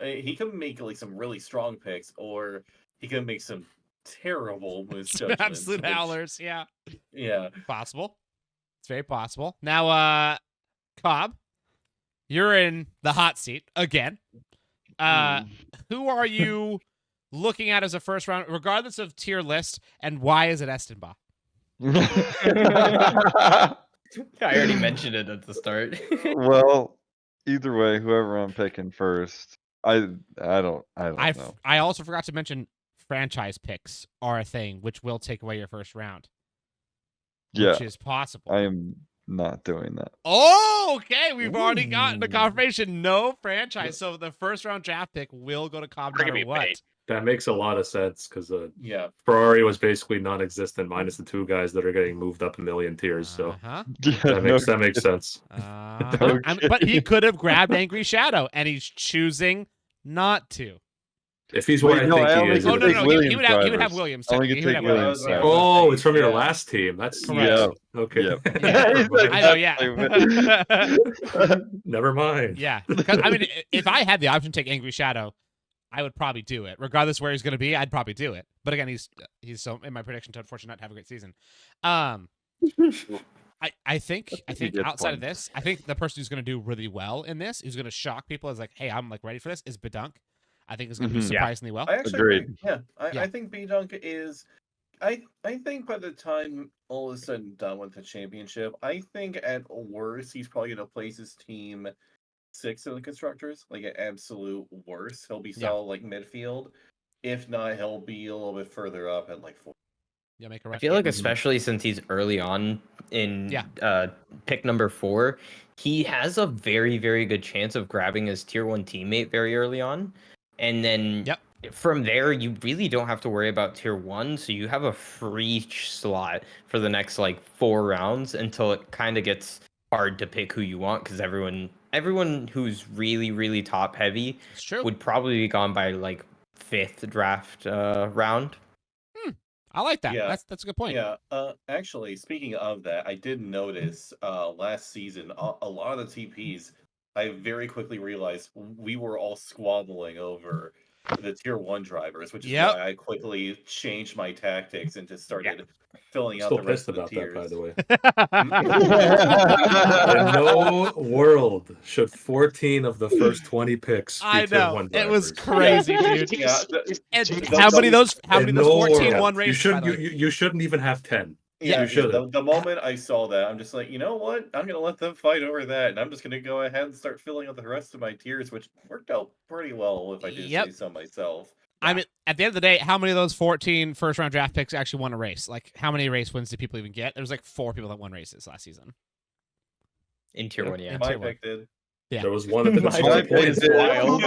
He can make like some really strong picks, or he can make some terrible Some misjudgments. absolute which- howlers. Yeah. Yeah. Possible. It's very possible. Now, Cobb, you're in the hot seat again. Who are you looking at as a first round, regardless of tier list, and why is it Estenbach? I already mentioned it at the start. Well, either way, whoever I'm picking first, I don't know. I also forgot to mention franchise picks are a thing, which will take away your first round. Yeah, Which is possible. I am not doing that. Oh, okay. We've already gotten the confirmation. No franchise. So the first round draft pick will go to Cobb no Bring matter me what. bait. That makes a lot of sense because Yeah. Ferrari was basically non-existent minus the 2 guys that are getting moved up a million tiers. So Uh-huh. that makes sense. But he could have grabbed Angry Shadow, and he's choosing not to. If he's Wait, what I no, think I he only is. can Oh, no, take no. He Williams would have drivers. Williams. I only He can would take have Williams yeah. drivers. Oh, it's from your Yeah. last team. That's Correct. okay. Yep. Yeah. I know, yeah. Never mind. Yeah. 'Cause, I mean, if I had the option to take Angry Shadow, I would probably do it. Regardless where he's going to be, I'd probably do it. But again, he's so in my prediction to unfortunately not have a great season. I think good outside of point. this, I think the person who's going to do really well in this, who's going to shock people, is like, hey, I'm like ready for this, is Badunk. I think it's going to do Mhm. Yeah. surprisingly well. I actually Agreed. think, yeah, Yeah. I think B-Dunk is. I think by the time all is said and done with the championship, I think at worst he's probably gonna place his team 6th in the constructors, like at absolute worst. He'll be Yeah. solid like midfield. If not, he'll be a little bit further up at like 4. Yeah, make a I right. feel like especially since he's early on in Yeah. pick number 4, he has a very, very good chance of grabbing his tier 1 teammate very early on. And then Yep. from there, you really don't have to worry about tier 1. So you have a free slot for the next like 4 rounds until it kind of gets hard to pick who you want, because everyone who's really, really top heavy It's true. would probably be gone by like 5th draft round. I like that. Yeah. That's a good point. Yeah. Actually, speaking of that, I did notice last season a lot of the TPs. I very quickly realized we were all squabbling over the tier 1 drivers, which is Yep. why I quickly changed my tactics and just started filling out Still the rest pissed of the about tiers. that, by the way. Mm. In no world should 14 of the first 20 picks be I tier know. 1 It was drivers. crazy, dude. Yeah, And the- how many of those In no 14 world. won You races, by shouldn't, the way? you shouldn't even have 10. Yeah, You shouldn't. the moment I saw that, I'm just like, you know what? I'm gonna let them fight over that, and I'm just gonna go ahead and start filling out the rest of my tiers, which worked out pretty well, if I do Yep. say so myself. I mean, at the end of the day, how many of those 14 first-round draft picks actually won a race? Like, how many race wins did people even get? There was like 4 people that won races last season. In tier 1, yeah. In My tier one. pick did. Yeah. There was one that didn't My score a pick point. is wild.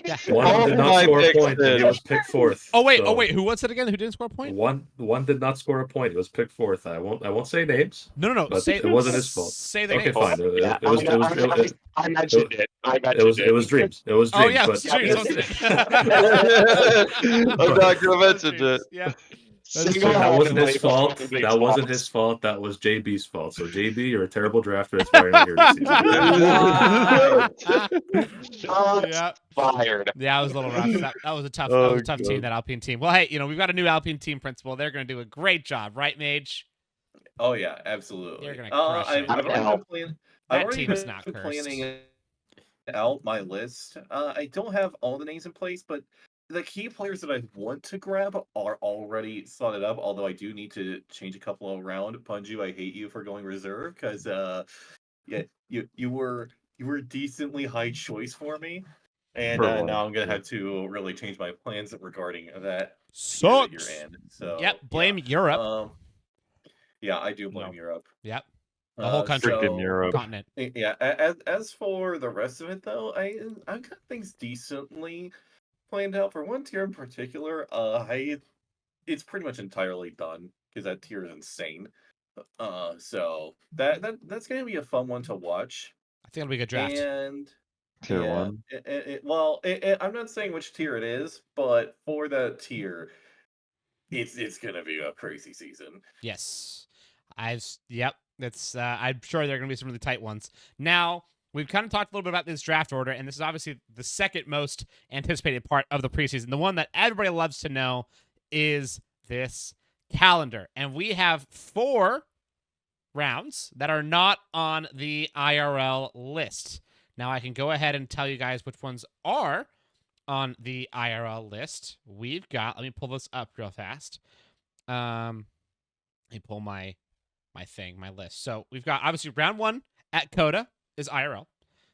Yeah. One All did not my score a picks point, and he did. was picked fourth. Oh wait, So who was it again? Who didn't score a point? one did not score a point. He was picked fourth. I won't say names. No. But Say, it wasn't his fault. Say the Okay, names. fine. Yeah, It was I mentioned it. I mentioned it was dreams. It was Oh dreams. yeah, but it's Dreams, wasn't it? I'm not gonna mention it. Yeah. that wasn't his fault. That wasn't his fault. That was JB's fault. So JB, you're a terrible drafter. That's why you're not here this season. Yeah. Fired. Yeah, it was a little rough. That was a tough. That Oh, was a tough team. God. That Alpine team. Well, hey, we've got a new Alpine team principal. They're going to do a great job, right, Mage? Oh yeah, absolutely. They're gonna crush it. I've already been That team is not cursed. planning out my list. I don't have all the names in place, but the key players that I want to grab are already slotted up. Although I do need to change a couple around. Punjew, I hate you for going reserve because yeah, you were a decently high choice for me, and For one, now I'm gonna yeah. have to really change my plans regarding that. Sucks. You're in. So Yep. Blame Europe. Yeah, I do blame No. Europe. Yep. The whole country. Freaking Europe. Continent. Yeah. As for the rest of it, though, I've got things decently planned out. For one tier in particular, it's pretty much entirely done because that tier is insane. So that's gonna be a fun one to watch. I think it'll be a good draft. And Tier yeah, 1. I'm not saying which tier it is, but for that tier, it's gonna be a crazy season. Yes. Yep. It's I'm sure there are going to be some really tight ones. Now, we've kind of talked a little bit about this draft order, and this is obviously the second most anticipated part of the preseason. The one that everybody loves to know is this calendar. And we have 4 rounds that are not on the IRL list. Now, I can go ahead and tell you guys which ones are on the IRL list. We've got, let me pull this up real fast. Let me pull my list. So we've got obviously round 1 at Coda is IRL.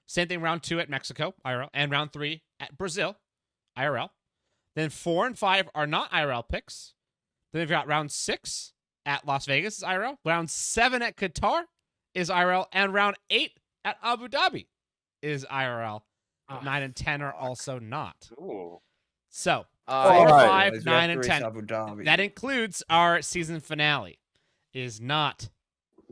Same thing round 2 at Mexico, IRL. And round 3 at Brazil, IRL. Then 4 and 5 are not IRL picks. Then we've got round 6 at Las Vegas is IRL. Round 7 at Qatar is IRL. And round 8 at Abu Dhabi is IRL. 9 and 10 are also not. Ooh. So 4, Alright. 5, 9, and 10. That includes our season finale. Is not.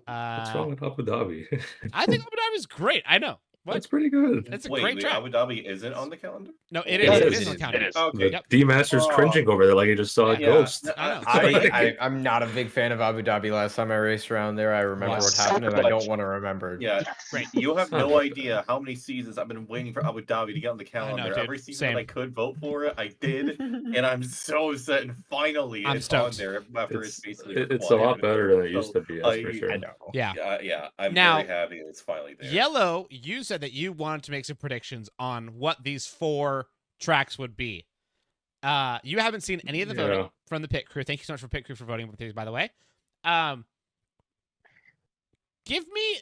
What's wrong with Abu Dhabi? I think Abu Dhabi is great. I know. What? That's pretty good. It's a Wait, great track. Abu Dhabi isn't on the calendar? No, it Yeah, is. it It is. is on the calendar. It is. Okay. Yep. D-Master's Oh. cringing over there like he just saw a Yeah. ghost. I know. I'm not a big fan of Abu Dhabi. Last time I raced around there, I remember Wow. what happened, and I don't want to remember. Yeah, Great. you have Not no bad. idea how many seasons I've been waiting for Abu Dhabi to get on the calendar. dude. Every season Same. that I could vote for it, I did, and I'm so upset. And finally, I'm it's stoked. on there after it's basically It's a lot required. better than it used So, to be, that's for I sure. I know. Yeah. Yeah, I'm Now, very happy it's finally there. Yellow, you said that you wanted to make some predictions on what these 4 tracks would be. You haven't seen any of the voting Yeah. from the pit crew. Thank you so much for pit crew for voting with these, by the way. Give me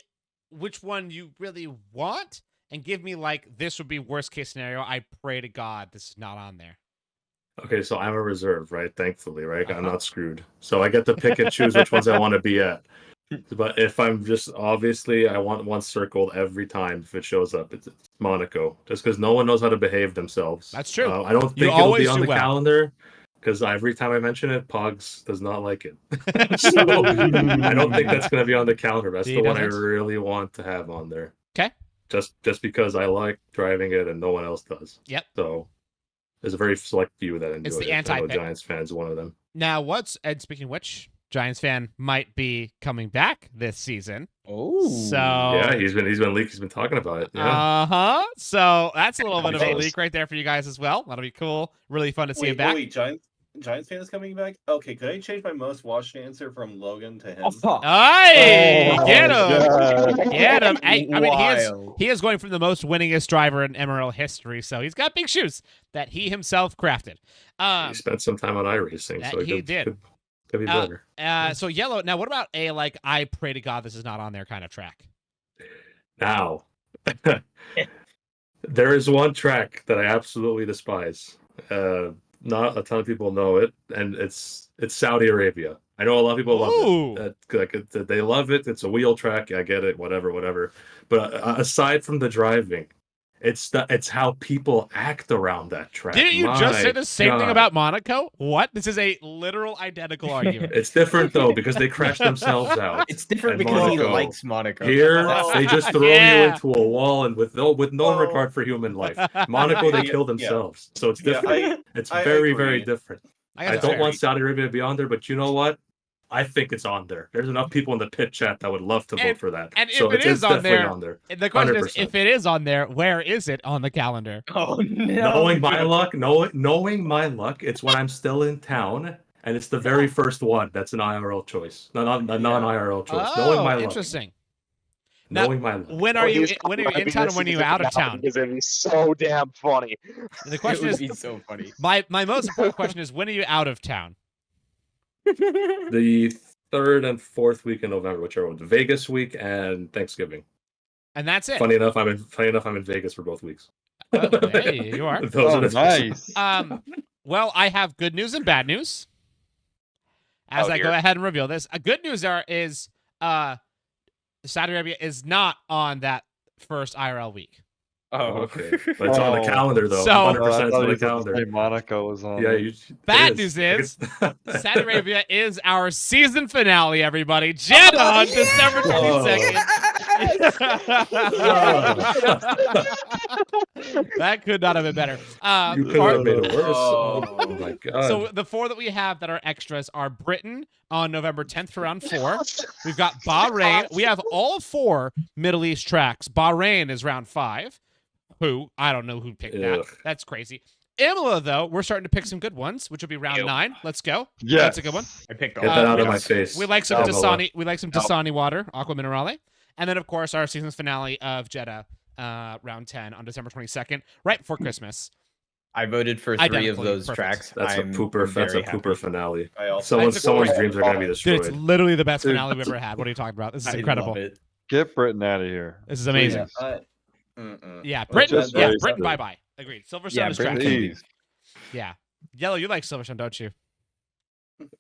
which one you really want, and give me like this would be worst case scenario. I pray to God this is not on there. Okay, so I'm a reserve, right? Thankfully, right? I'm Uh-huh. not screwed. So I get to pick and choose which ones I want to be at. But if I'm just obviously, I want one circled every time if it shows up. It's Monaco, just because no one knows how to behave themselves. That's true. I don't think You it'll always be on do the well. calendar because every time I mention it, Pogs does not like it. So I don't think that's going to be on the calendar. That's He the one I doesn't? really want to have on there. 'Kay. Just because I like driving it and no one else does. Yep. So there's a very select few that enjoy It's the it. I know anti-pick. Giants fans, one of them. Now, and speaking of which, Giants fan, might be coming back this season. Oh, So Yeah, he's been leaked. He's been talking about it. Yeah. So that's a little bit of a Nice. leak right there for you guys as well. That'll be cool. Really fun to see him Wait, back. wait, Giants fan is coming back? Okay, could I change my most watched answer from Logan to him? Hey, Oh, get him. God. Get him. Hey, I mean, Wild. he is going from the most winningest driver in MRL history, so he's got big shoes that he himself crafted. He spent some time on iRacing, that so he could, did. Could be better. So Yellow. Now, what about a like I pray to God this is not on there kind of track? Now, there is one track that I absolutely despise. Not a ton of people know it, and it's Saudi Arabia. I know a lot of people Ooh. love it. They love it. It's a wheel track. I get it. Whatever. But aside from the driving, it's how people act around that track. Didn't you just say My the same thing God. about Monaco? What? This is a literal identical argument. It's different though because they crash themselves out. It's different And because he Monaco. likes Monaco. Here, Oh, they just throw yeah. you into a wall and with no Oh. regard for human life. Monaco, they Yeah, kill yeah. themselves, so it's Yeah, different. It's I very, agree. very different. I, I guess don't that's want fair. Saudi Arabia to be on there, but you know what? I think it's on there. There's enough people in the pit chat that would love to And- vote for that. and so if it is it's on definitely there- on there. The question is, 100%. if it is on there, where is it on the calendar? Oh no! Knowing my luck, knowing my luck, it's when I'm still in town, and it's the very first one. That's an IRL choice, not a non-IRL choice. Knowing my luck, Interesting. Now, knowing my luck. when are you in town and when are you out of town? Because it'd be so damn funny. The question it is, would be so funny. my most important question is, when are you out of town? The 3rd and 4th week in November, whichever one, Vegas week and Thanksgiving. And that's it. Funny enough, I'm in Vegas for both weeks. Oh, hey, you are. Those Oh, are the nice. Well, I have good news and bad news. As Oh, I go dear. ahead and reveal this, good news is Saudi Arabia is not on that first IRL week. Oh, Okay, but it's on the Oh. calendar though. So- 100% it's I on the thought you were calendar. gonna say Monaco was on. Yeah, there. you. Bad it news is It's- Saudi Arabia is our season finale, everybody. Jeddah on December 22nd. That could not have been better. You could Part- have made it worse. Oh. Oh my god. So the 4 that we have that are extras are Britain on November 10th for round 4. We've got Bahrain. We have all 4 Middle East tracks. Bahrain is round 5. Who? I don't know who picked that. Ugh. That's crazy. Imola, though, we're starting to pick some good ones, which will be round Ew. 9. Let's go. Yes. That's a good one. I picked Get all that of out of them. my face. We like some Imola. Dasani. We like some Dasani water, Aqua Minerale, and then of course our season's finale of Jeddah, round 10 on December 22nd, right before Christmas. I voted for 3 of Identically those perfect. tracks. That's I'm a pooper. That's a very happy. pooper finale. I also Someone's It's a dreams are gonna be Dude, destroyed. it's literally the best Dude. finale we've ever had. What are you talking about? This is I incredible. love it. Get Britain out of here. This is amazing. Please. Yeah, Britain. just Yeah, raise Britain. them. Bye bye. Agreed. Silverstone Yeah, is Britain trash. can Please. Yeah, Yellow. You like Silverstone, don't you?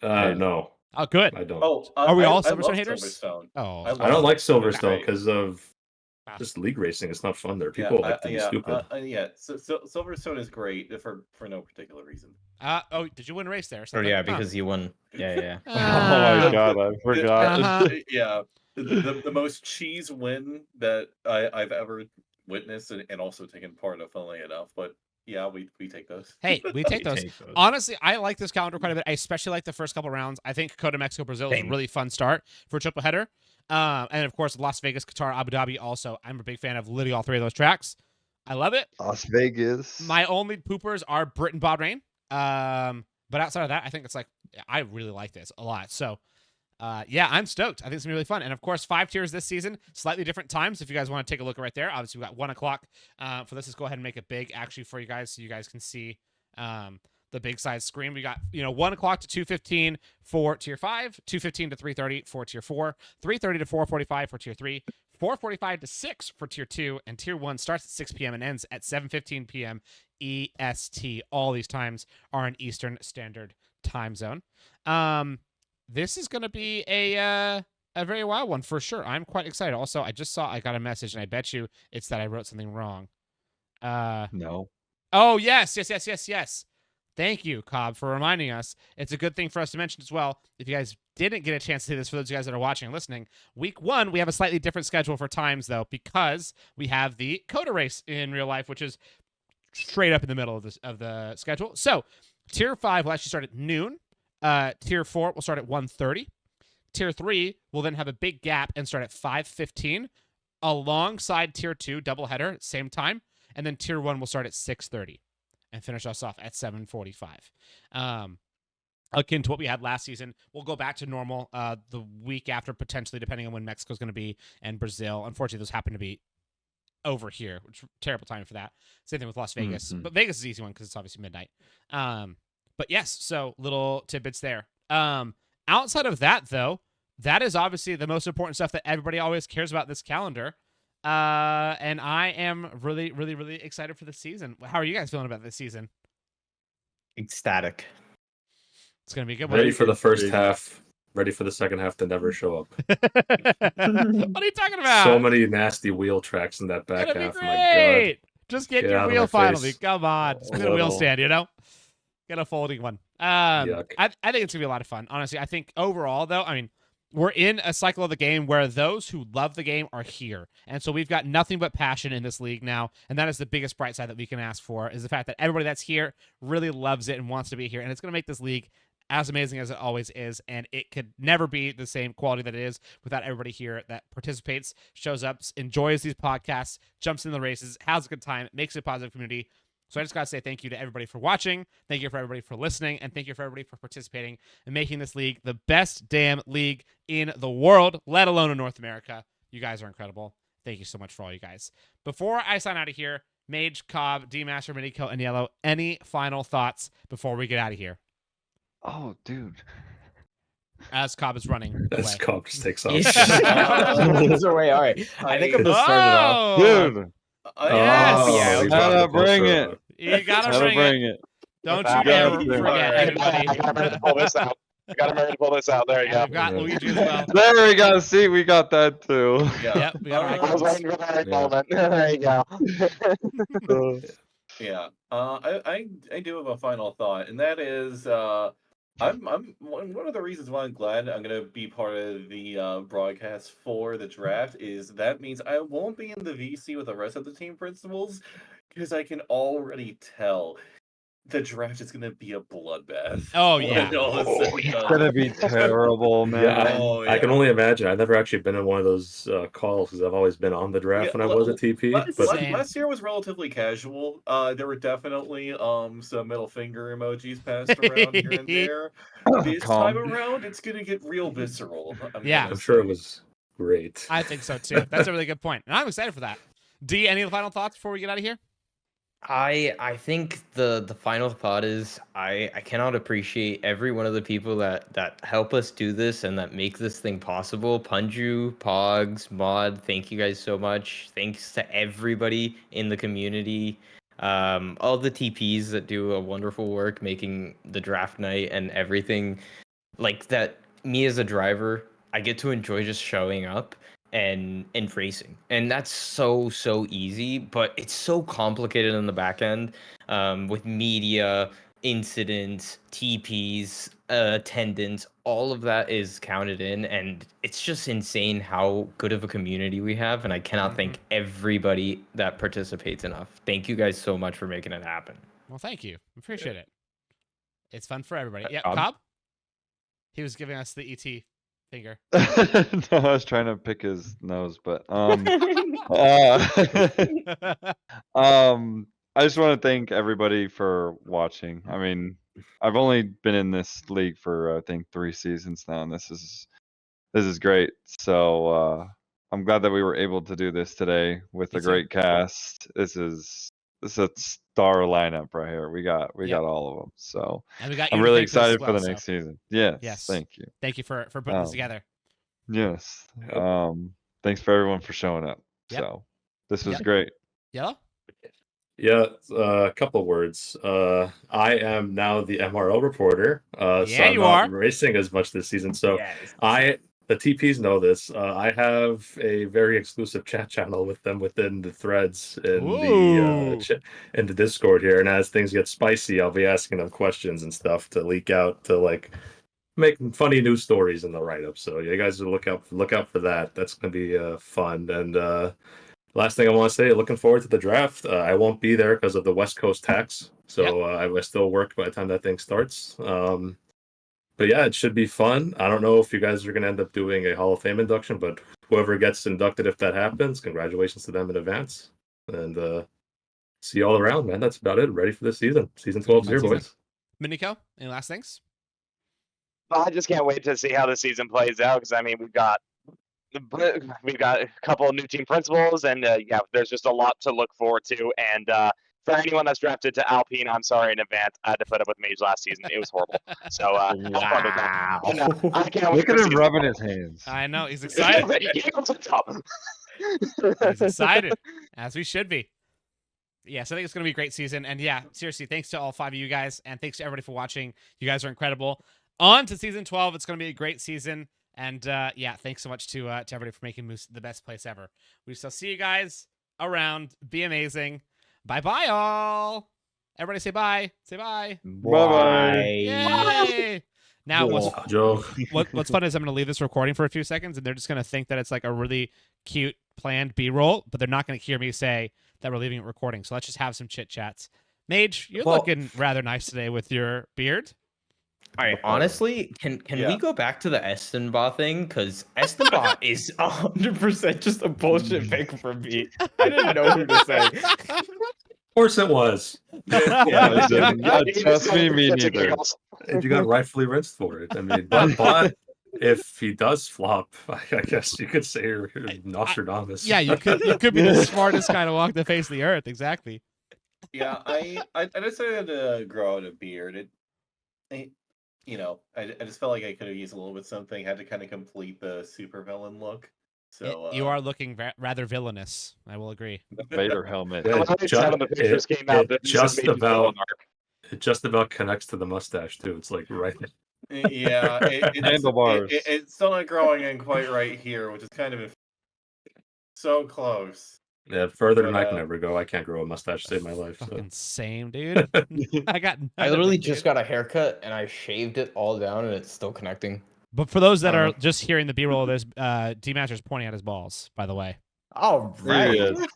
No, Oh, good. I don't. Oh, Are we all I Silverstone love haters? Silverstone. Oh, I don't like Silverstone Great. because of Ah. just league racing. It's not fun there. People like to be stupid. Silverstone is great for no particular reason. oh, did you win a race there? or Oh something? yeah, because you won. Yeah. Oh my god, I forgot. Uh-huh. Yeah, the most cheese win that I've ever witnessed and also taken part of, funnily enough. But yeah, we take those. Hey, we take those. Take those. Honestly, I like this calendar quite a bit. I especially like the first couple rounds. I think Coda Mexico Brazil is a Same. really fun start for a triple header. And of course, Las Vegas, Qatar, Abu Dhabi. Also, I'm a big fan of literally all 3 of those tracks. I love it. Las Vegas. My only poopers are Britain, Bahrain. But outside of that, I think it's like I really like this a lot. So, yeah, I'm stoked. I think it's gonna be really fun. And of course, 5 tiers this season, slightly different times. If you guys want to take a look right there, obviously we got 1 o'clock for this. Let's go ahead and make it big actually for you guys, so you guys can see the big size screen. We got 1 o'clock to 2:15 for tier 5, 2:15 to 3:30 for tier 4, 3:30 to 4:45 for tier 3. 4:45 to 6 for tier 2, and tier 1 starts at 6 p.m. and ends at 7:15 p.m. EST. All these times are in Eastern Standard Time Zone. This is going to be a very wild one for sure. I'm quite excited. Also, I got a message, and I bet you it's that I wrote something wrong. No. Oh, yes. Thank you, Cobb, for reminding us. It's a good thing for us to mention as well. If you guys didn't get a chance to see this, for those of you guys that are watching and listening, week 1, we have a slightly different schedule for times, though, because we have the Coda race in real life, which is straight up in the middle of the schedule. So, tier 5 will actually start at noon. Tier 4 will start at 1:30. Tier 3 will then have a big gap and start at 5:15 alongside Tier 2 doubleheader at the same time. And then Tier 1 will start at 6:30 and finish us off at 7:45. Akin to what we had last season. We'll go back to normal the week after, potentially, depending on when Mexico's going to be and Brazil. Unfortunately, those happen to be over here, which is terrible timing for that. Same thing with Las Vegas. Mhm. But Vegas is the easy one because it's obviously midnight. But yes, so little tidbits there. Outside of that, though, that is obviously the most important stuff that everybody always cares about this calendar. And I am really, really, really excited for the season. How are you guys feeling about this season? Ecstatic. It's going to be a good one. Ready for the first half. Ready for the second half to never show up. What are you talking about? So many nasty wheel tracks in that back It'll be half. My God. great. Just get Get your out of wheel my finally. face. Come on. Just get a wheel Little. stand, you know? Get a folding one. Yuck. I think it's going to be a lot of fun. Honestly, I think overall, though, I mean, we're in a cycle of the game where those who love the game are here. And so we've got nothing but passion in this league now. And that is the biggest bright side that we can ask for, is the fact that everybody that's here really loves it and wants to be here. And it's going to make this league as amazing as it always is. And it could never be the same quality that it is without everybody here that participates, shows up, enjoys these podcasts, jumps in the races, has a good time, makes it a positive community. So I just got to say thank you to everybody for watching. Thank you for everybody for listening. And thank you for everybody for participating and making this league the best damn league in the world, let alone in North America. You guys are incredible. Thank you so much for all you guys. Before I sign out of here, Mage, Kobb, DMaster, Miniko, and Yello, any final thoughts before we get out of here? Oh, dude. As Kobb is running away. As Cobb just takes off. It's away. All right. I think I'm just starting it off. Dude. Yes. Oh, Yeah, he we brought gotta the poster bring up. You gotta Gotta bring it. it. Don't I you gotta ever bring it. forget, I everybody. gotta remember to pull this out. I gotta remember to pull this out. There you And go. we've got Luigi as well. There we go. See, we got that too. Yeah. Yep, we got I was icons. waiting for the right Yeah. moment. There you go. Yeah. I do have a final thought, and that is I'm one of the reasons why I'm glad I'm gonna be part of the broadcast for the draft is that means I won't be in the VC with the rest of the team principals because I can already tell the draft is gonna be a bloodbath. Oh, when yeah. all is said and It's done. gonna be terrible, man. Yeah, Oh, I can yeah. only imagine. I've never actually been in one of those calls because I've always been on the draft Yeah, when I was a TP. But Same. Last year was relatively casual. There were definitely some middle finger emojis passed around here and there. This Calm. time around, it's gonna get real visceral. Yeah. gonna I'm sure it say. was great. I think so too. That's a really good point. And I'm excited for that. D, any final thoughts before we get out of here? I think the final thought is I cannot appreciate every one of the people that help us do this and that make this thing possible. Punjew, Pogs, Mod, thank you guys so much. Thanks to everybody in the community. All the TPs that do a wonderful work making the draft night and everything like that. Me as a driver, I get to enjoy just showing up and racing, and that's so easy, but it's so complicated in the back end with media, incidents, TPs, attendance. All of that is counted in, and it's just insane how good of a community we have, and I cannot thank everybody that participates enough. Thank you guys so much for making it happen. Well, thank you. Appreciate it. It's fun for everybody. Yeah, Cobb? Cobb? He was giving us the ET finger. No, I was trying to pick his nose, but I just want to thank everybody for watching. I mean, I've only been in this league for I think 3 seasons now, and this is great. So I'm glad that we were able to do this today with Me a too. great cast. This is a star lineup right here. We got Yep. got all of them. So And we got you I'm to really thank for this as excited for well, the so next season. Yes. Yes. Thank you. Thank you for putting this Um, together. Yes. Yep. Thanks for everyone for showing up. Yep. So this was Yep. great. Yellow? Yeah, a couple words. I am now the MRL reporter. So Yeah, I'm you not are. racing as much this season. So Yes. the TPs know this. I have a very exclusive chat channel with them within the threads in Ooh. in the Discord here. And as things get spicy, I'll be asking them questions and stuff to leak out to like make funny news stories in the write up. So you guys look out for that. That's gonna be fun. And last thing I want to say, looking forward to the draft. I won't be there because of the West Coast tax, so I still work by the time that thing starts. But yeah, it should be fun. I don't know if you guys are going to end up doing a Hall of Fame induction, but whoever gets inducted, if that happens, congratulations to them in advance. And see you all around, man. That's about it. Ready for this season. Season 12's here, Season. boys. Miniko, any last things? I just can't wait to see how the season plays out because I mean we've got a couple of new team principals and yeah, there's just a lot to look forward to. And for anyone that's drafted to Alpine, I'm sorry in advance. I had to put up with Mage last season. It was horrible. So have fun with that. And, I can't wait Look at to him see rubbing his hands. I know he's excited. He's excited, as we should be. Yeah, so I think it's going to be a great season. And yeah, seriously, thanks to all 5 of you guys. And thanks to everybody for watching. You guys are incredible. On to season 12. It's going to be a great season. And yeah, thanks so much to everybody for making Moose the best place ever. We shall see you guys around. Be amazing. Bye-bye, all. Everybody say bye. Say bye. Bye-bye. Yay! Now, Joke. what's fun is I'm going to leave this recording for a few seconds, and they're just going to think that it's like a really cute planned B-roll, but they're not going to hear me say that we're leaving it recording. So let's just have some chit-chats. Mage, you're looking rather nice today with your beard. All right, honestly, can we go back to the Estenba thing? Because Estenba is 100% just a bullshit pick for me. I didn't know who to say. Of course it was. Trust me neither. And you got rightfully rinsed for it. I mean, but if he does flop, I guess you could say you're Nostradamus. Yeah, you could be the smartest kind of walk the face of the earth. Exactly. Yeah, I decided to grow out a beard. I just felt like I could have used a little bit something. Had to kind of complete the supervillain look. So You are looking rather villainous. I will agree. Vader helmet. Yeah, It just about connects to the mustache too. It's like right. Yeah, Handlebars. It's still not growing in quite right here, which is kind of so close. Yeah, further than I can ever go. I can't grow a mustache to save my life. So. Fucking same, dude. I literally just got a haircut and I shaved it all down and it's still connecting. But for those that are just hearing the B-roll, there's D-Master's pointing at his balls, by the way. Oh, There he right. is.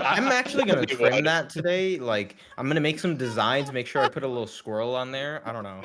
I'm actually gonna trim that today. Like, I'm gonna make some designs. Make sure I put a little squirrel on there. I don't know.